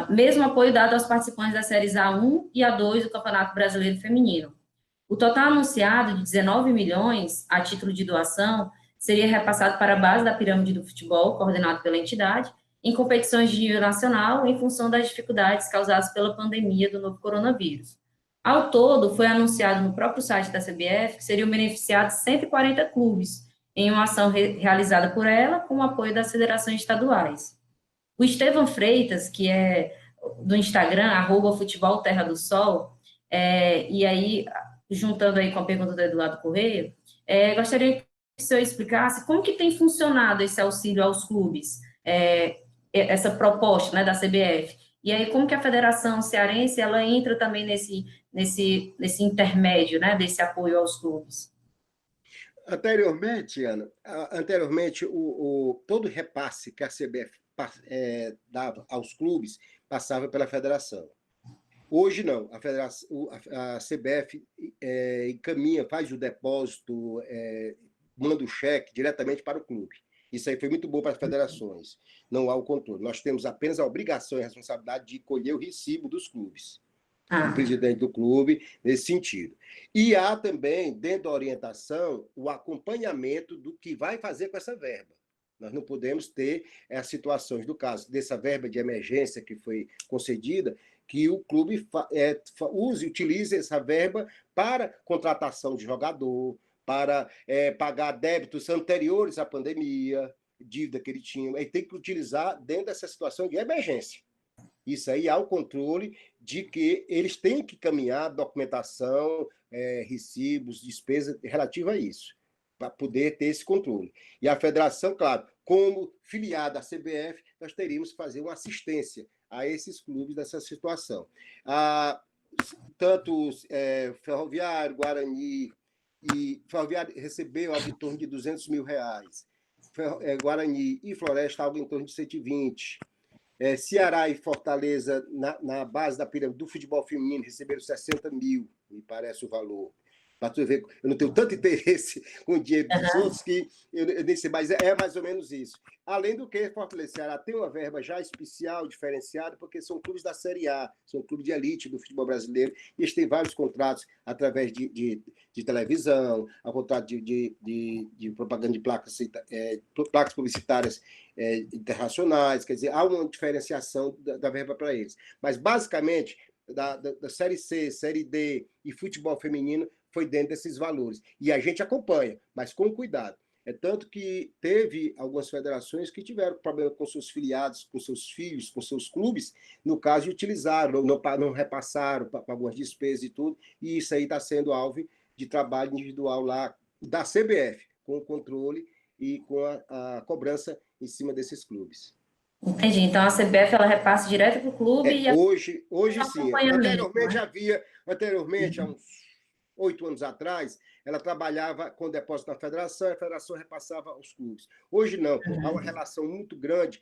Mesmo apoio dado aos participantes das séries A1 e A2 do Campeonato Brasileiro Feminino. O total anunciado de 19 milhões a título de doação seria repassado para a base da pirâmide do futebol, coordenado pela entidade, em competições de nível nacional, em função das dificuldades causadas pela pandemia do novo coronavírus. Ao todo, foi anunciado no próprio site da CBF que seriam beneficiados 140 clubes, em uma ação realizada por ela, com o apoio das federações estaduais. O Estevão Freitas, que é do Instagram, @futebol Terra do Sol, e aí, juntando aí com a pergunta do Eduardo Correia, gostaria que o senhor explicasse como que tem funcionado esse auxílio aos clubes. essa proposta, né, da CBF. E aí, como que a Federação Cearense, ela entra também nesse intermédio, né, desse apoio aos clubes? Anteriormente, Ana, anteriormente, todo repasse que a CBF dava aos clubes passava pela federação. Hoje não, a CBF encaminha, faz o depósito, manda o cheque diretamente para o clube. Isso aí foi muito bom para as federações. Não há o controle. Nós temos apenas a obrigação e a responsabilidade de colher o recibo dos clubes. O presidente do clube, nesse sentido. E há também, dentro da orientação, o acompanhamento do que vai fazer com essa verba. Nós não podemos ter as situações do caso dessa verba de emergência que foi concedida, que o clube utilize essa verba para contratação de jogador, para pagar débitos anteriores à pandemia, dívida que ele tinha. Ele tem que utilizar dentro dessa situação de emergência. Isso aí há o controle de que eles têm que caminhar documentação, recibos, despesa relativa a isso, para poder ter esse controle. E a federação, claro, como filiada à CBF, nós teríamos que fazer uma assistência a esses clubes nessa situação. Tanto Ferroviário, Guarani, e Ferroviário recebeu algo em torno de R$200 mil, Guarani e Floresta algo em torno de 120. Ceará e Fortaleza, na base da pirâmide do futebol feminino, receberam 60 mil, me parece o valor. Para tu ver, eu não tenho tanto interesse com o dinheiro dos outros que eu nem sei, mas é mais ou menos isso. Além do que, Fortaleza e Ceará tem uma verba já especial, diferenciada, porque são clubes da Série A, são clubes de elite do futebol brasileiro, e eles têm vários contratos através de televisão, a contrato de propaganda de placas publicitárias internacionais, quer dizer, há uma diferenciação da verba para eles. Mas, basicamente, da Série C, Série D e futebol feminino, foi dentro desses valores. E a gente acompanha, mas com cuidado. É tanto que teve algumas federações que tiveram problema com seus filiados, com seus filhos, com seus clubes, no caso de utilizar, não repassaram para algumas despesas e tudo, e isso aí está sendo alvo de trabalho individual lá da CBF, com o controle e com a cobrança em cima desses clubes. Entendi. Então, a CBF, ela repassa direto para o clube Hoje sim. Anteriormente, há uns 8 anos atrás, ela trabalhava com depósito na federação, e a federação repassava aos clubes. Hoje não, há uma relação muito grande,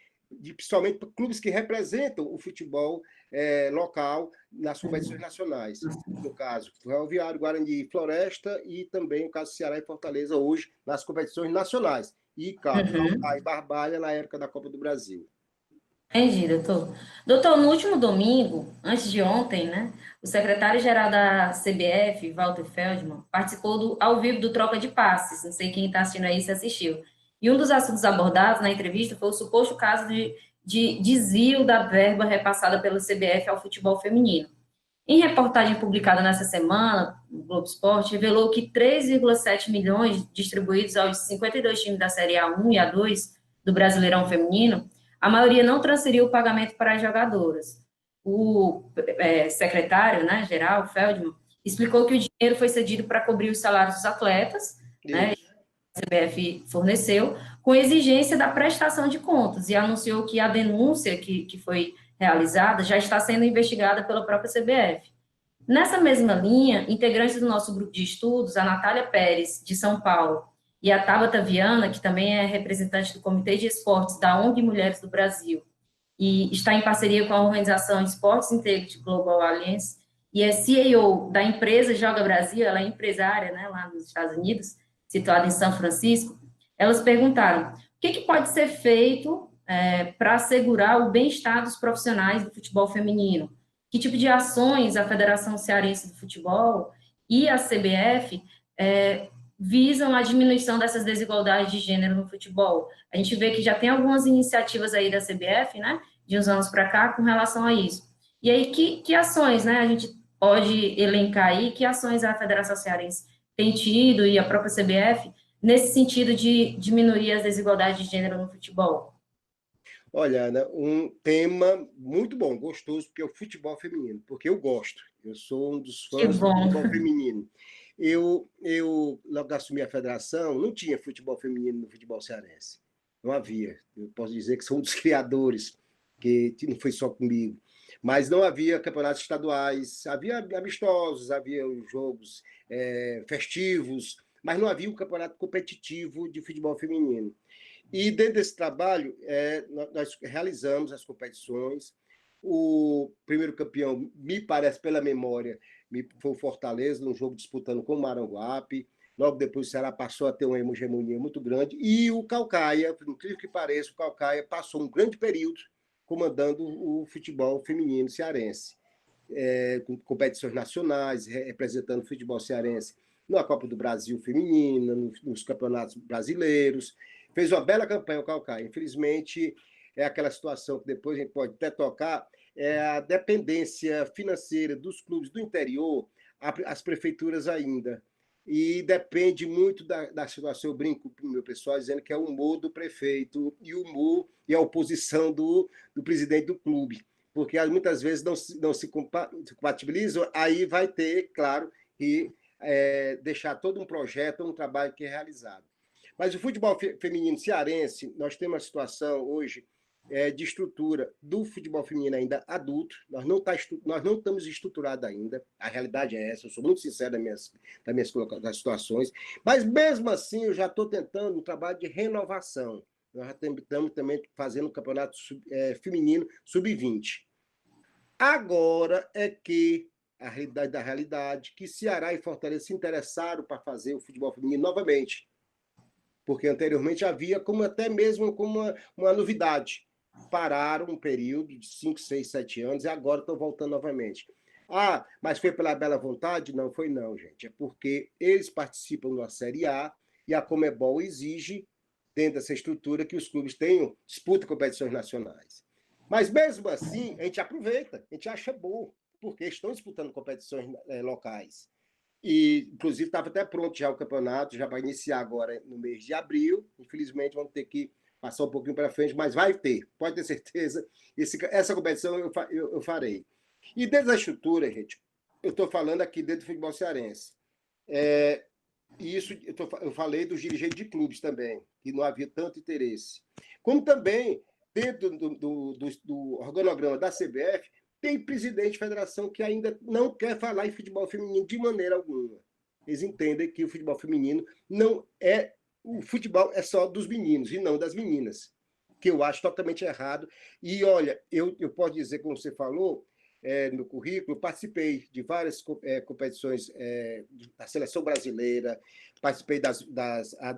principalmente para clubes que representam o futebol local nas competições nacionais. No caso, Ferroviário, Guarani, Floresta e também o caso Ceará e Fortaleza hoje nas competições nacionais. E, claro, e Barbalha na época da Copa do Brasil. Entendi, doutor. Doutor, no último domingo, antes de ontem, né, o secretário-geral da CBF, Walter Feldman, participou ao vivo do Troca de Passes. Não sei quem está assistindo aí se assistiu. E um dos assuntos abordados na entrevista foi o suposto caso de desvio da verba repassada pela CBF ao futebol feminino. Em reportagem publicada nessa semana, o Globo Esporte revelou que 3,7 milhões distribuídos aos 52 times da Série A1 e A2 do Brasileirão Feminino, a maioria não transferiu o pagamento para as jogadoras. O secretário, né, geral, Feldman, explicou que o dinheiro foi cedido para cobrir os salários dos atletas, né, a CBF forneceu, com exigência da prestação de contas, e anunciou que a denúncia que foi realizada já está sendo investigada pela própria CBF. Nessa mesma linha, integrantes do nosso grupo de estudos, a Natália Pérez, de São Paulo, e a Tabata Viana, que também é representante do Comitê de Esportes da ONG Mulheres do Brasil, e está em parceria com a organização Sports Integrity Global Alliance, e é CEO da empresa Joga Brasil, ela é empresária, né, lá nos Estados Unidos, situada em São Francisco. Elas perguntaram, o que pode ser feito para assegurar o bem-estar dos profissionais do futebol feminino? Que tipo de ações a Federação Cearense do Futebol e a CBF visam a diminuição dessas desigualdades de gênero no futebol? A gente vê que já tem algumas iniciativas aí da CBF, né, de uns anos para cá, com relação a isso. E aí, que ações, né, a gente pode elencar aí, que ações a Federação Cearense tem tido, e a própria CBF, nesse sentido de diminuir as desigualdades de gênero no futebol? Olha, Ana, um tema muito bom, gostoso, porque é o futebol feminino, porque eu gosto, eu sou um dos fãs do futebol feminino. Eu, logo que assumi a federação, não tinha futebol feminino no futebol cearense. Não havia. Eu posso dizer que sou um dos criadores que não foi só comigo. Mas não havia campeonatos estaduais, havia amistosos, havia jogos festivos, mas não havia um campeonato competitivo de futebol feminino. E dentro desse trabalho, nós realizamos as competições. O primeiro campeão, me parece, pela memória, foi o Fortaleza, num jogo disputando com o Maranguape. Logo depois o Ceará passou a ter uma hegemonia muito grande. E o Caucaia, por incrível que pareça, o Caucaia passou um grande período comandando o futebol feminino cearense, com competições nacionais, representando o futebol cearense na Copa do Brasil feminina, nos campeonatos brasileiros. Fez uma bela campanha o Caucaia. Infelizmente, é aquela situação que depois a gente pode até tocar, é a dependência financeira dos clubes do interior, as prefeituras ainda. E depende muito da situação. Eu brinco com o meu pessoal dizendo que é o humor do prefeito e o humor e a oposição do presidente do clube, porque muitas vezes não se compatibilizam, aí vai ter, claro, que deixar todo um projeto, um trabalho que é realizado. Mas o futebol feminino cearense, nós temos uma situação hoje de estrutura do futebol feminino ainda adulto, nós não estamos estruturados ainda, a realidade é essa, eu sou muito sincero das situações, mas mesmo assim eu já estou tentando um trabalho de renovação. Nós já estamos também fazendo um campeonato feminino sub-20. Agora é que a realidade da realidade, que Ceará e Fortaleza se interessaram para fazer o futebol feminino novamente, porque anteriormente havia até mesmo como uma novidade. Pararam um período de 5, 6, 7 anos e agora estão voltando novamente. Ah, mas foi pela bela vontade? Não foi não, gente. É porque eles participam da Série A e a Conmebol exige, dentro dessa estrutura, que os clubes disputem competições nacionais. Mas mesmo assim, a gente aproveita, a gente acha bom, porque estão disputando competições locais. E, inclusive, estava até pronto já o campeonato, já vai iniciar agora no mês de abril. Infelizmente, vamos ter que passar um pouquinho para frente, mas vai ter, pode ter certeza. Essa competição eu farei. E dentro da estrutura, gente, eu estou falando aqui dentro do futebol cearense. E isso eu falei dos dirigentes de clubes também, que não havia tanto interesse. Como também, dentro do organograma da CBF, tem presidente de federação que ainda não quer falar em futebol feminino de maneira alguma. Eles entendem que o futebol feminino não é... O futebol é só dos meninos e não das meninas, que eu acho totalmente errado. E, olha, eu posso dizer, como você falou, no currículo, participei de várias competições da seleção brasileira, participei das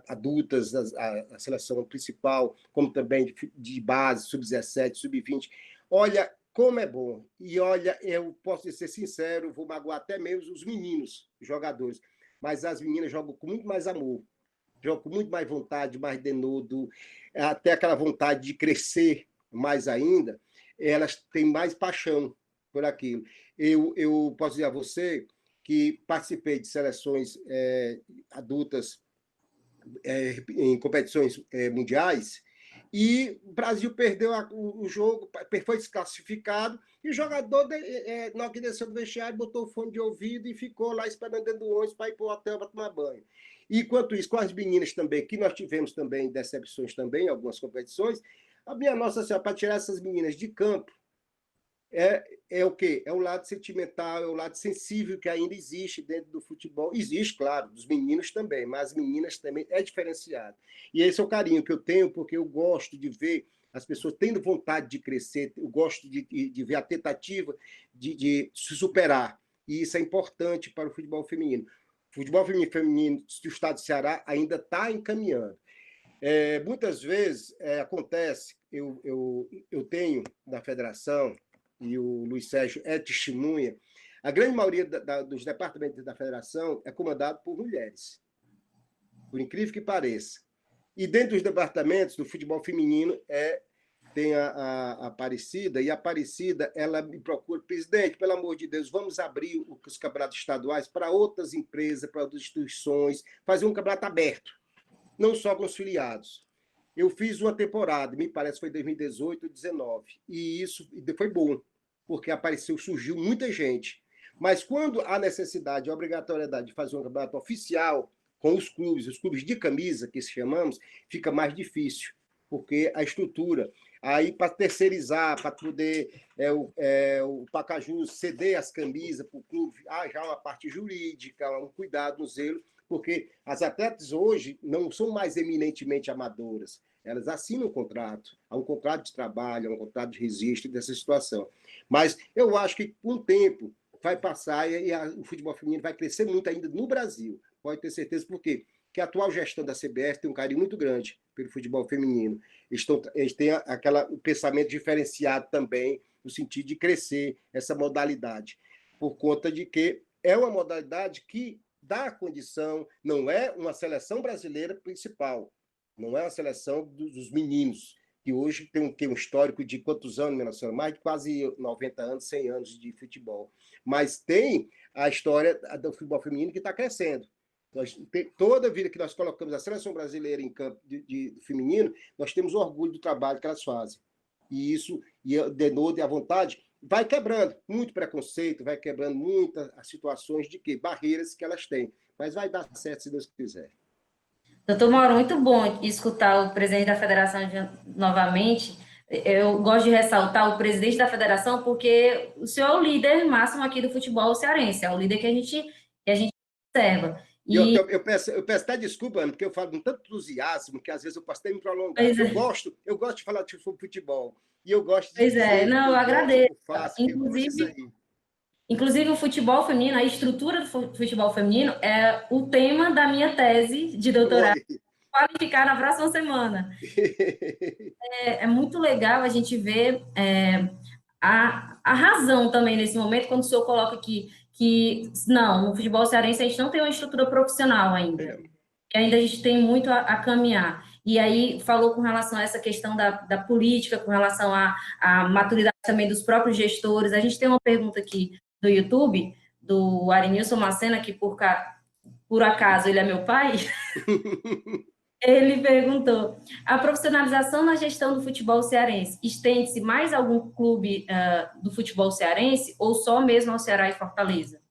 adultas, da seleção principal, como também de base, sub-17, sub-20. Olha, como é bom. E, olha, eu posso ser sincero, vou magoar até mesmo os meninos, jogadores, mas as meninas jogam com muito mais amor, jogam com muito mais vontade, mais denodo, até aquela vontade de crescer mais ainda, elas têm mais paixão por aquilo. Eu posso dizer a você que participei de seleções adultas em competições mundiais e o Brasil perdeu o jogo, foi desclassificado e o jogador, na hora que desceu do vestiário, botou o fone de ouvido e ficou lá esperando dentro do ônibus para ir para o hotel para tomar banho. E, enquanto isso, com as meninas também, que nós tivemos também decepções também em algumas competições, a minha Nossa Senhora, para tirar essas meninas de campo, é o quê? É o lado sentimental, é o lado sensível que ainda existe dentro do futebol. Existe, claro, dos meninos também, mas as meninas também é diferenciado. E esse é o carinho que eu tenho, porque eu gosto de ver as pessoas tendo vontade de crescer, eu gosto de ver a tentativa de se superar. E isso é importante para o futebol feminino. O futebol feminino do estado de Ceará ainda está encaminhando. Muitas vezes acontece, eu tenho na federação, e o Luiz Sérgio é testemunha, a grande maioria dos departamentos da federação é comandado por mulheres, por incrível que pareça. E dentro dos departamentos do futebol feminino tem a Aparecida, e a Aparecida, ela me procura, presidente, pelo amor de Deus, vamos abrir os campeonatos estaduais para outras empresas, para outras instituições, fazer um campeonato aberto, não só com os filiados. Eu fiz uma temporada, me parece que foi 2018 ou 2019, e isso foi bom, porque surgiu muita gente. Mas quando há necessidade, a obrigatoriedade de fazer um campeonato oficial com os clubes de camisa, que se chamamos, fica mais difícil, porque a estrutura, aí para terceirizar, para poder o Pacaju ceder as camisas para o clube, já uma parte jurídica, um cuidado, um zelo, porque as atletas hoje não são mais eminentemente amadoras, elas assinam um contrato, há um contrato de trabalho, há um contrato de registro dessa situação. Mas eu acho que com o tempo vai passar e o futebol feminino vai crescer muito ainda no Brasil, pode ter certeza, por quê? Porque a atual gestão da CBF tem um carinho muito grande pelo futebol feminino. Eles têm o pensamento diferenciado também, no sentido de crescer essa modalidade, por conta de que é uma modalidade que dá condição, não é uma seleção brasileira principal, não é uma seleção dos meninos, que hoje tem um histórico de quantos anos, mais de quase 90 anos, 100 anos de futebol. Mas tem a história do futebol feminino que está crescendo. Toda vida que nós colocamos a seleção brasileira em campo de feminino, nós temos orgulho do trabalho que elas fazem. E isso, denota a vontade, vai quebrando muito preconceito, vai quebrando muitas situações de barreiras que elas têm. Mas vai dar certo se Deus quiser. Doutor Mauro, muito bom escutar o presidente da federação novamente. Eu gosto de ressaltar o presidente da federação porque o senhor é o líder máximo aqui do futebol cearense, é o líder que a gente observa. Eu peço até desculpa, Ana, porque eu falo com tanto entusiasmo que às vezes eu posso até me prolongar. Eu gosto de falar sobre futebol. E eu gosto de dizer não, eu agradeço. Inclusive, o futebol feminino, a estrutura do futebol feminino é o tema da minha tese de doutorado. Qualificar na próxima semana. É muito legal a gente ver a razão também nesse momento, quando o senhor coloca que não, no futebol cearense a gente não tem uma estrutura profissional ainda. E ainda a gente tem muito a caminhar. E aí falou com relação a essa questão da política, com relação à maturidade também dos próprios gestores. A gente tem uma pergunta aqui do YouTube, do Arenilson Macena, que por acaso ele é meu pai. Ele perguntou: a profissionalização na gestão do futebol cearense estende-se mais a algum clube do futebol cearense ou só mesmo ao Ceará e Fortaleza?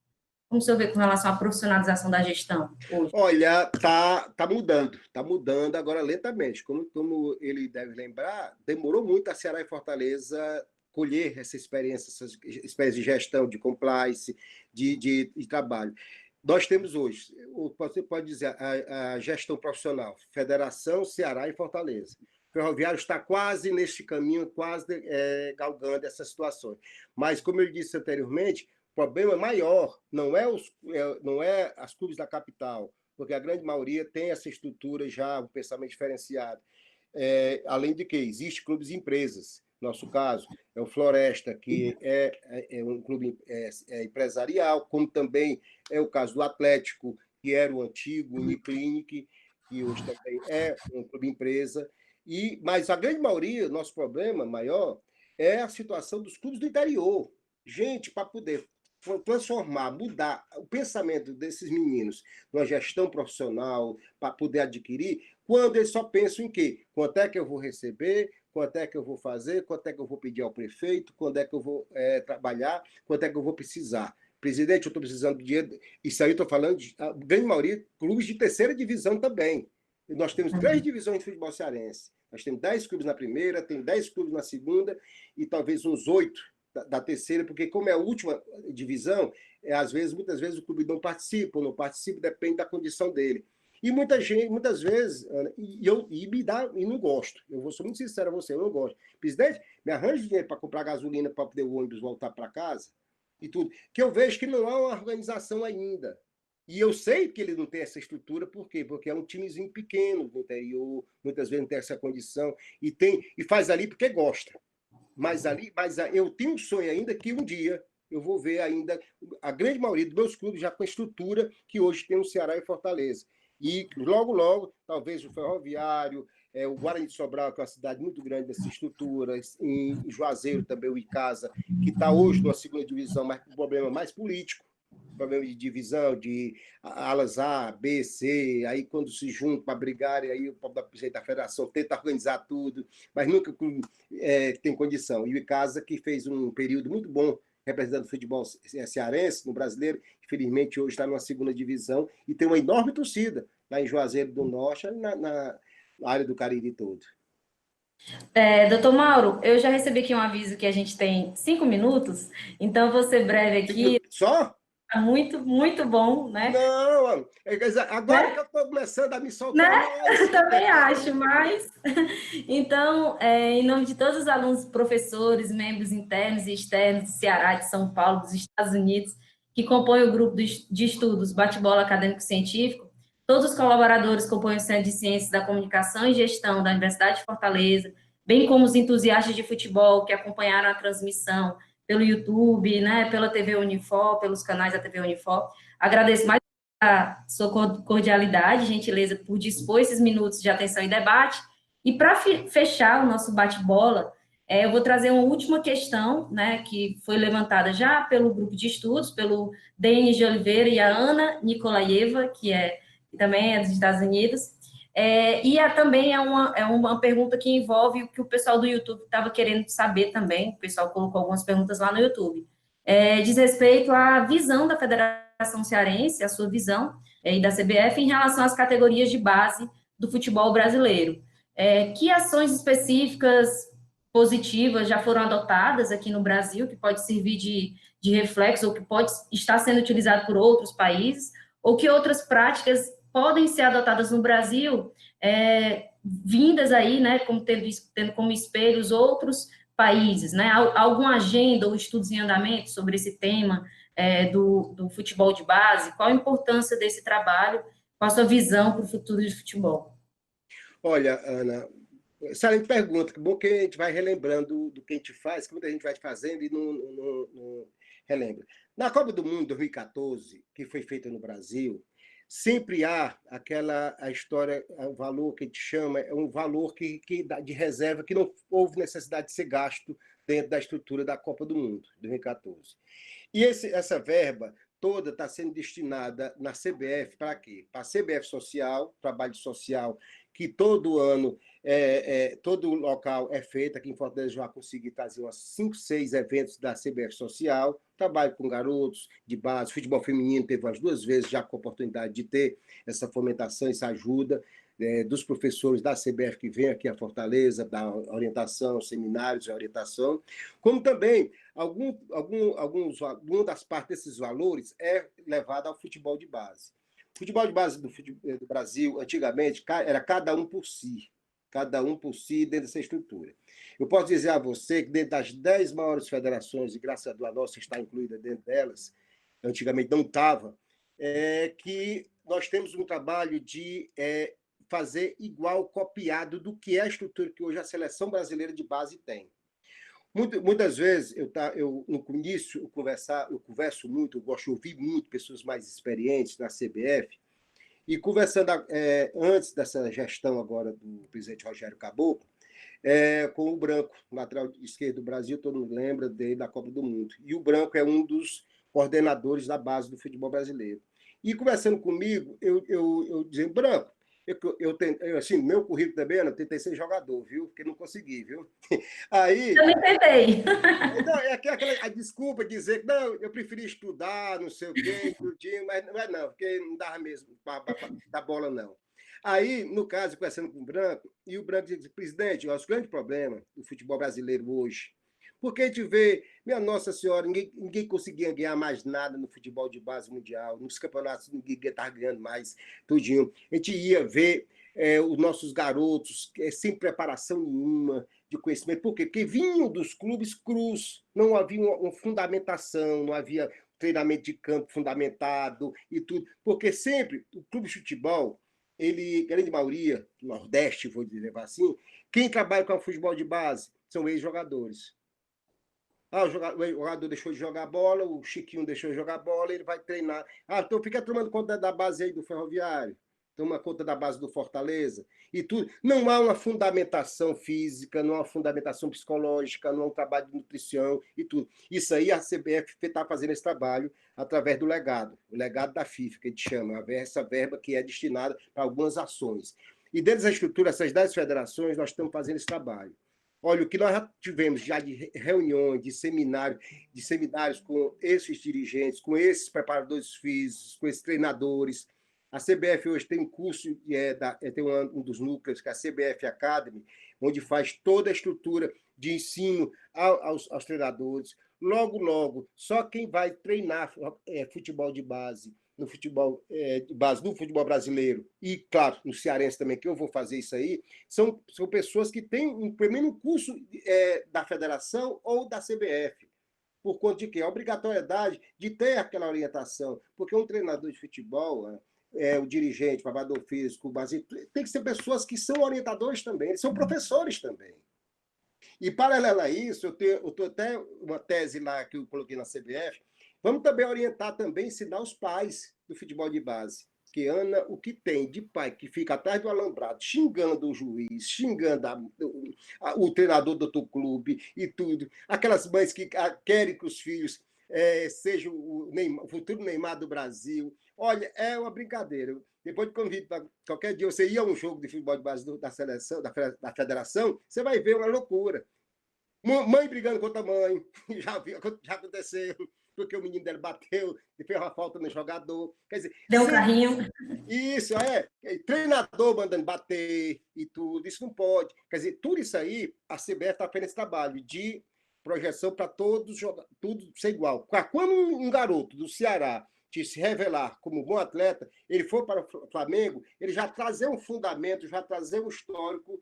Como o senhor vê com relação à profissionalização da gestão hoje? Olha, tá mudando agora lentamente. Como ele deve lembrar, demorou muito a Ceará e Fortaleza colher essa experiência de gestão, de compliance, de trabalho. Nós temos hoje, você pode dizer, a gestão profissional, Federação, Ceará e Fortaleza. O Ferroviário está quase neste caminho, quase galgando essas situações. Mas, como eu disse anteriormente, o problema maior não é as clubes da capital, porque a grande maioria tem essa estrutura já, um pensamento diferenciado. Além de que existem clubes e empresas. Nosso caso é o Floresta, que é um clube empresarial, como também é o caso do Atlético, que era o antigo Uniclinic, que hoje também é um clube empresa. Mas a grande maioria, nosso problema maior, é a situação dos clubes do interior. Gente, para poder transformar, mudar o pensamento desses meninos numa gestão profissional, para poder adquirir, quando eles só pensam em quê? Quanto é que eu vou receber? Quanto é que eu vou fazer? Quanto é que eu vou pedir ao prefeito? Quando é que eu vou trabalhar? Quanto é que eu vou precisar? Presidente, eu estou precisando de dinheiro. Isso aí eu estou falando de a grande maioria, clubes de terceira divisão também. E nós temos 3 divisões de futebol cearense. Nós temos 10 clubes na primeira, tem 10 clubes na segunda e talvez uns 8 da terceira, porque como é a última divisão, muitas vezes o clube não participa, ou não participa, depende da condição dele. E muitas vezes, Ana, e não gosto. Eu vou ser muito sincero a você, eu não gosto. Presidente, me arranja dinheiro para comprar gasolina para poder o ônibus voltar para casa e tudo. Que eu vejo que não há uma organização ainda. E eu sei que ele não tem essa estrutura, por quê? Porque é um timezinho pequeno do interior, muitas vezes não tem essa condição, e faz ali porque gosta. Mas eu tenho um sonho ainda que um dia eu vou ver ainda a grande maioria dos meus clubes já com a estrutura que hoje tem o Ceará e Fortaleza. E logo, logo, talvez o Ferroviário, o Guarani de Sobral, que é uma cidade muito grande dessa estrutura, em Juazeiro também o Icasa, que está hoje numa segunda divisão, mas com problema mais político, problema de divisão, de alas A, B, C, aí quando se juntam para brigarem, aí o presidente da federação tenta organizar tudo, mas nunca tem condição. E o Icasa, que fez um período muito bom representando o futebol cearense no brasileiro, infelizmente hoje está numa segunda divisão e tem uma enorme torcida lá em Juazeiro do Norte, na área do Cariri todo. Doutor Mauro, eu já recebi aqui um aviso que a gente tem 5 minutos, então eu vou ser breve aqui. Só? Tá muito, muito bom, né? Não, agora que Né? eu estou começando a me Né? soltar mais. Eu também acho, mas... Então, em nome de todos os alunos, professores, membros internos e externos do Ceará, de São Paulo, dos Estados Unidos, que compõem o grupo de estudos Bate-Bola Acadêmico Científico, todos os colaboradores compõem o Centro de Ciências da Comunicação e Gestão da Universidade de Fortaleza, bem como os entusiastas de futebol que acompanharam a transmissão pelo YouTube, né, pela TV Unifor, pelos canais da TV Unifor. Agradeço mais a sua cordialidade, gentileza, por dispor esses minutos de atenção e debate. E para fechar o nosso bate-bola, eu vou trazer uma última questão, né, que foi levantada já pelo grupo de estudos, pelo Denis de Oliveira e a Ana Nikolaeva, que também é dos Estados Unidos. Também é uma pergunta que envolve o que o pessoal do YouTube estava querendo saber também, o pessoal colocou algumas perguntas lá no YouTube. Diz respeito à visão da Federação Cearense, a sua visão, e da CBF em relação às categorias de base do futebol brasileiro. Que ações específicas positivas já foram adotadas aqui no Brasil, que pode servir de reflexo, ou que pode estar sendo utilizado por outros países, ou que outras práticas podem ser adotadas no Brasil, vindas aí, né, como tendo como espelhos outros países, né? Alguma agenda ou estudos em andamento sobre esse tema do futebol de base? Qual a importância desse trabalho? Qual a sua visão para o futuro de futebol? Olha, Ana, excelente pergunta. Que bom que a gente vai relembrando do que a gente faz, que muita gente vai fazendo e não relembra. Na Copa do Mundo 2014, que foi feita no Brasil, sempre há a história, o valor que a gente chama, é um valor de reserva que não houve necessidade de ser gasto dentro da estrutura da Copa do Mundo 2014. E essa verba toda está sendo destinada na CBF para quê? Para a CBF Social, trabalho social, que todo ano, todo local é feito. Aqui em Fortaleza já consegui trazer umas 5, 6 eventos da CBF Social, trabalho com garotos de base, futebol feminino, teve umas 2 vezes já com a oportunidade de ter essa fomentação, essa ajuda, dos professores da CBF que vêm aqui a Fortaleza, da orientação, seminários de orientação, como também uma das partes desses valores é levada ao futebol de base. O futebol de base do Brasil, antigamente, era cada um por si dentro dessa estrutura. Eu posso dizer a você que dentro das 10 maiores federações, e graças a Deus a nossa está incluída dentro delas, antigamente não estava, que nós temos um trabalho de fazer igual, copiado do que é a estrutura que hoje a seleção brasileira de base tem. Muitas vezes, no início, eu converso muito, eu gosto de ouvir muito pessoas mais experientes na CBF, e conversando antes dessa gestão agora do presidente Rogério Caboclo, com o Branco, lateral esquerdo do Brasil, todo mundo lembra dele da Copa do Mundo. E o Branco é um dos coordenadores da base do futebol brasileiro. E conversando comigo, eu dizendo, Branco, assim, meu currículo também, eu tentei ser jogador, viu? Porque não consegui, viu? Aí. Também tentei. Não, aquela a desculpa de dizer que não, eu preferi estudar, não sei o quê, tudinho, mas não, porque não dava mesmo para dar bola, não. Aí, no caso, conversando com o Branco, e o Branco disse, presidente, o grande problema do futebol brasileiro hoje, porque a gente vê, minha Nossa Senhora, ninguém conseguia ganhar mais nada no futebol de base mundial, nos campeonatos ninguém estava ganhando mais, tudinho. A gente ia ver os nossos garotos sem preparação nenhuma, de conhecimento. Por quê? Porque vinham dos clubes crus, não havia uma fundamentação, não havia treinamento de campo fundamentado e tudo. Porque sempre o clube de futebol, grande maioria, Nordeste, vou levar assim, quem trabalha com o futebol de base são ex-jogadores. O jogador deixou de jogar bola, o Chiquinho deixou de jogar bola, ele vai treinar. Então fica tomando conta da base aí do Ferroviário, toma conta da base do Fortaleza e tudo. Não há uma fundamentação física, não há uma fundamentação psicológica, não há um trabalho de nutrição e tudo. Isso aí a CBF está fazendo esse trabalho através do legado, o legado da FIFA, que a gente chama, essa verba que é destinada para algumas ações. E dentro da estrutura, essas 10 federações, nós estamos fazendo esse trabalho. Olha, o que nós já tivemos já de reuniões, de seminários com esses dirigentes, com esses preparadores físicos, com esses treinadores, A CBF hoje tem um curso, tem um dos núcleos, que é a CBF Academy, onde faz toda a estrutura de ensino aos treinadores. Logo, só quem vai treinar futebol de base, no futebol no futebol brasileiro, e, claro, no cearense também, que eu vou fazer isso aí, são pessoas que têm primeiro um curso da federação ou da CBF. Por conta de quê? A obrigatoriedade de ter aquela orientação. Porque um treinador de futebol, o dirigente, o preparador físico, o base, tem que ser pessoas que são orientadores também, eles são professores também. E, paralelo a isso, eu tenho até uma tese lá que eu coloquei na CBF, vamos também orientar, também ensinar os pais do futebol de base. Que, Ana, o que tem de pai que fica atrás do alambrado, xingando o juiz, xingando o treinador do outro clube e tudo. Aquelas mães que querem que os filhos sejam o futuro Neymar do Brasil. Olha, é uma brincadeira. Depois de convite, qualquer dia você ia a um jogo de futebol de base da seleção, da federação, você vai ver uma loucura. Mãe brigando contra a mãe, já aconteceu, porque o menino dele bateu e fez uma falta no jogador. Quer dizer, deu um carrinho. Isso, treinador mandando bater e tudo, isso não pode. Quer dizer, tudo isso aí, a CBF está fazendo esse trabalho de projeção para todos, tudo ser igual. Quando um garoto do Ceará se revelar como bom atleta, ele for para o Flamengo, ele já trazer um fundamento, já trazer um histórico,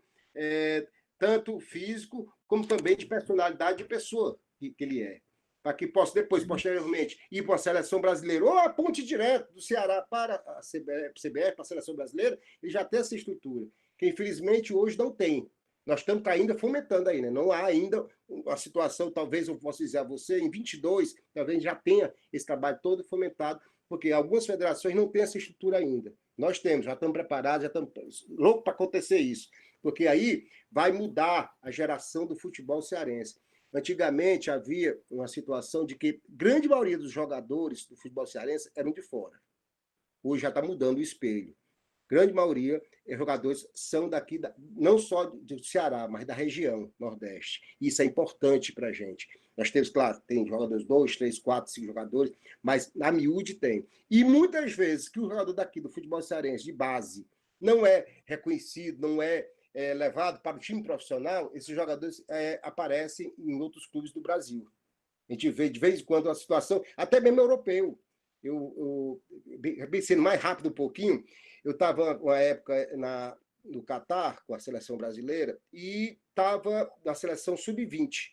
tanto físico, como também de personalidade de pessoa que ele é. Para que possa depois, posteriormente, ir para a seleção brasileira, ou a ponte direta do Ceará para a CBF, para a seleção brasileira, ele já tem essa estrutura, que infelizmente hoje não tem. Nós estamos ainda fomentando aí, né? Não há ainda a situação, talvez eu possa dizer a você, em 22, talvez já tenha esse trabalho todo fomentado, porque algumas federações não têm essa estrutura ainda. Nós temos, já estamos preparados, já estamos loucos para acontecer isso, porque aí vai mudar a geração do futebol cearense. Antigamente havia uma situação de que grande maioria dos jogadores do futebol cearense eram de fora. Hoje já está mudando o espelho. Grande maioria jogadores são daqui, não só do Ceará, mas da região Nordeste. Isso é importante para a gente. Nós temos, claro, tem jogadores 2, 3, 4, 5 jogadores, mas na miúde tem. E muitas vezes que o jogador daqui do futebol cearense, de base, não é reconhecido, não é levado para o time profissional, esses jogadores aparecem em outros clubes do Brasil. A gente vê de vez em quando uma situação, até mesmo europeu. Eu sendo mais rápido um pouquinho, eu estava uma época no Catar com a seleção brasileira e estava na seleção sub-20.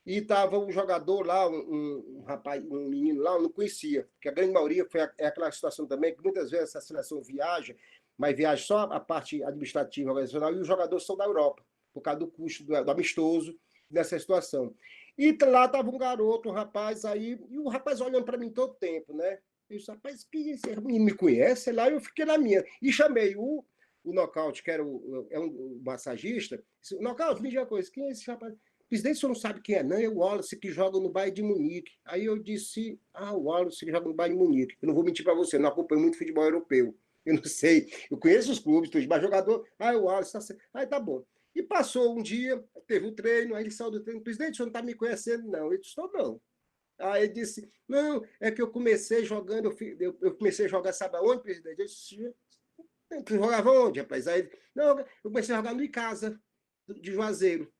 E estava um jogador lá, um rapaz, um menino lá, eu não conhecia, porque a grande maioria é aquela situação também que muitas vezes essa seleção viaja, mas viaja só a parte administrativa, organizacional, e os jogadores são da Europa, por causa do custo do amistoso, nessa situação. E lá estava um garoto, um rapaz aí, e o rapaz olhando para mim todo tempo, né? Eu disse, rapaz, que esse menino me conhece? Lá eu fiquei na minha. E chamei o Nocaute, que era um massagista, disse, Nocaute, me diga uma coisa, quem é esse rapaz? Presidente, o senhor não sabe quem é, não? É o Wallace, que joga no Bayern de Munique. Aí eu disse, o Wallace que joga no Bayern de Munique. Eu não vou mentir para você, não acompanho muito futebol europeu. Eu não sei, eu conheço os clubes, mas jogador, o Wallace, tá certo. Aí tá bom. E passou um dia, teve um treino, aí ele saiu do treino, presidente, o senhor não está me conhecendo, não. Eu disse, não. Aí ele disse, não, é que eu comecei jogando, eu comecei a jogar, sabe aonde, presidente? Eu disse, jogava onde, rapaz? Aí ele, não, eu comecei a jogar no Icasa, de Juazeiro.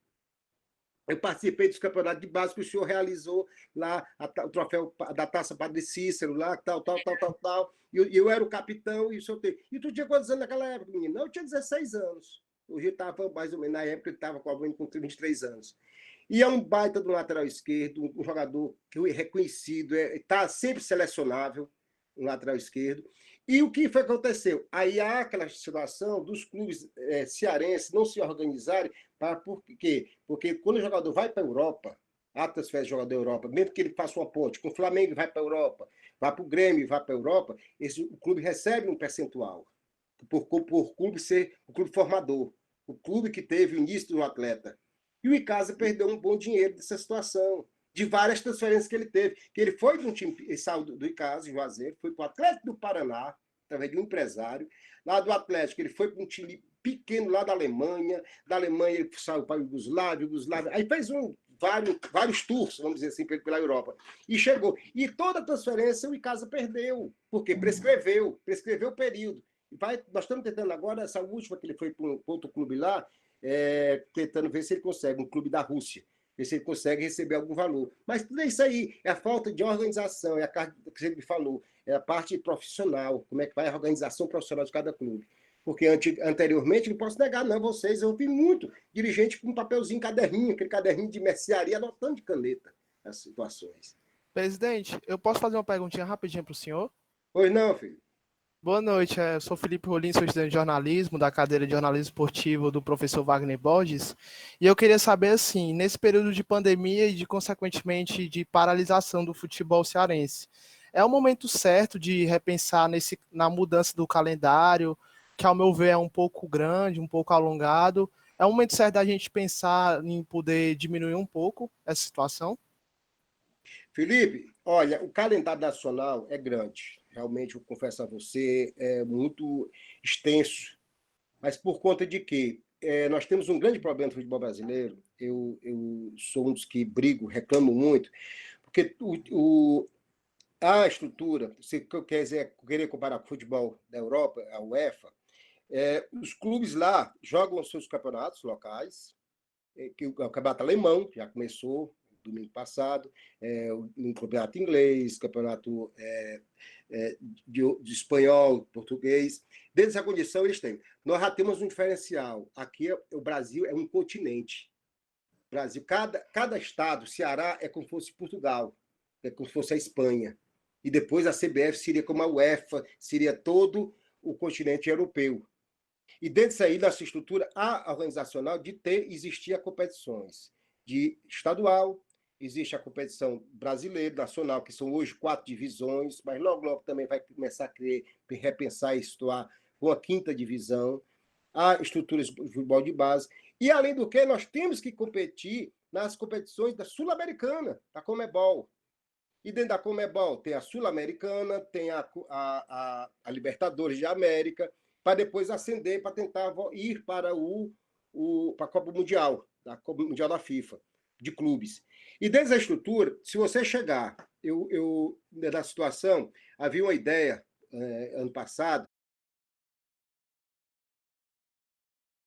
Eu participei dos campeonatos de base que o senhor realizou lá, o troféu da Taça Padre Cícero, lá, tal. E eu era o capitão e o senhor tem. E tu tinha quantos anos naquela época, menino? Não, eu tinha 16 anos. Hoje eu estava mais ou menos, na época ele estava com 23 anos. E é um baita do lateral esquerdo, um jogador que é reconhecido, está sempre selecionável, um lateral esquerdo. E o que foi que aconteceu? Aí há aquela situação dos clubes cearenses não se organizarem. Por quê? Porque quando o jogador vai para a Europa, há transferência de jogador da Europa, mesmo que ele faça uma ponte com o Flamengo, vai para a Europa, vai para o Grêmio, vai para a Europa, o clube recebe um percentual, por clube ser o clube formador, o clube que teve o início do atleta. E o Icasa perdeu um bom dinheiro dessa situação, de várias transferências que ele teve. Que ele foi de um time, ele saiu do Icasa, em Juazeiro, foi para o Atlético do Paraná, através de um empresário. Lá do Atlético, ele foi para um time pequeno lá da Alemanha ele saiu para a Iugoslávia, aí fez vários tours, vamos dizer assim, pela Europa. E chegou. E toda a transferência o Icasa perdeu, porque prescreveu o período. Nós estamos tentando agora, essa última que ele foi para outro clube lá, tentando ver se ele consegue, um clube da Rússia, ver se ele consegue receber algum valor. Mas tudo isso aí é a falta de organização, é a que você me falou, é a parte profissional, como é que vai a organização profissional de cada clube. Porque anteriormente, não posso negar, não, vocês, eu vi muito dirigente com um papelzinho, caderninho, aquele caderninho de mercearia, anotando de caneta as situações. Presidente, eu posso fazer uma perguntinha rapidinho para o senhor? Pois não, filho. Boa noite, eu sou Felipe Rolim, sou estudante de jornalismo, da cadeira de jornalismo esportivo do professor Wagner Borges, e eu queria saber, assim, nesse período de pandemia e, consequentemente, de paralisação do futebol cearense, é o momento certo de repensar na mudança do calendário, que, ao meu ver, é um pouco grande, um pouco alongado, é o momento certo da gente pensar em poder diminuir um pouco essa situação? Felipe, olha, o calendário nacional é grande. Realmente, eu confesso a você, é muito extenso. Mas por conta de quê? Nós temos um grande problema no futebol brasileiro. Eu sou um dos que brigo, reclamo muito, porque a estrutura, se querer comparar com o futebol da Europa, a UEFA, os clubes lá jogam os seus campeonatos locais, que o campeonato alemão já começou domingo passado, um campeonato inglês, campeonato de espanhol, português. Dentro dessa condição, eles têm. Nós já temos um diferencial. Aqui, o Brasil é um continente. Brasil, cada estado, Ceará é como se fosse Portugal, é como se fosse a Espanha. E depois a CBF seria como a UEFA, seria todo o continente europeu. E dentro disso aí, nessa estrutura organizacional de existia competições de estadual, existe a competição brasileira, nacional, que são hoje 4 divisões, mas logo também vai começar a repensar isso com a 5ª divisão, há estruturas de futebol de base, e além do que, nós temos que competir nas competições da Sul-Americana, da Conmebol. E dentro da Conmebol tem a Sul-Americana, tem a Libertadores de América, para depois ascender, para tentar ir para para a Copa Mundial, da Copa Mundial da FIFA, de clubes. E dentro da estrutura, se você chegar, na situação, havia uma ideia, ano passado,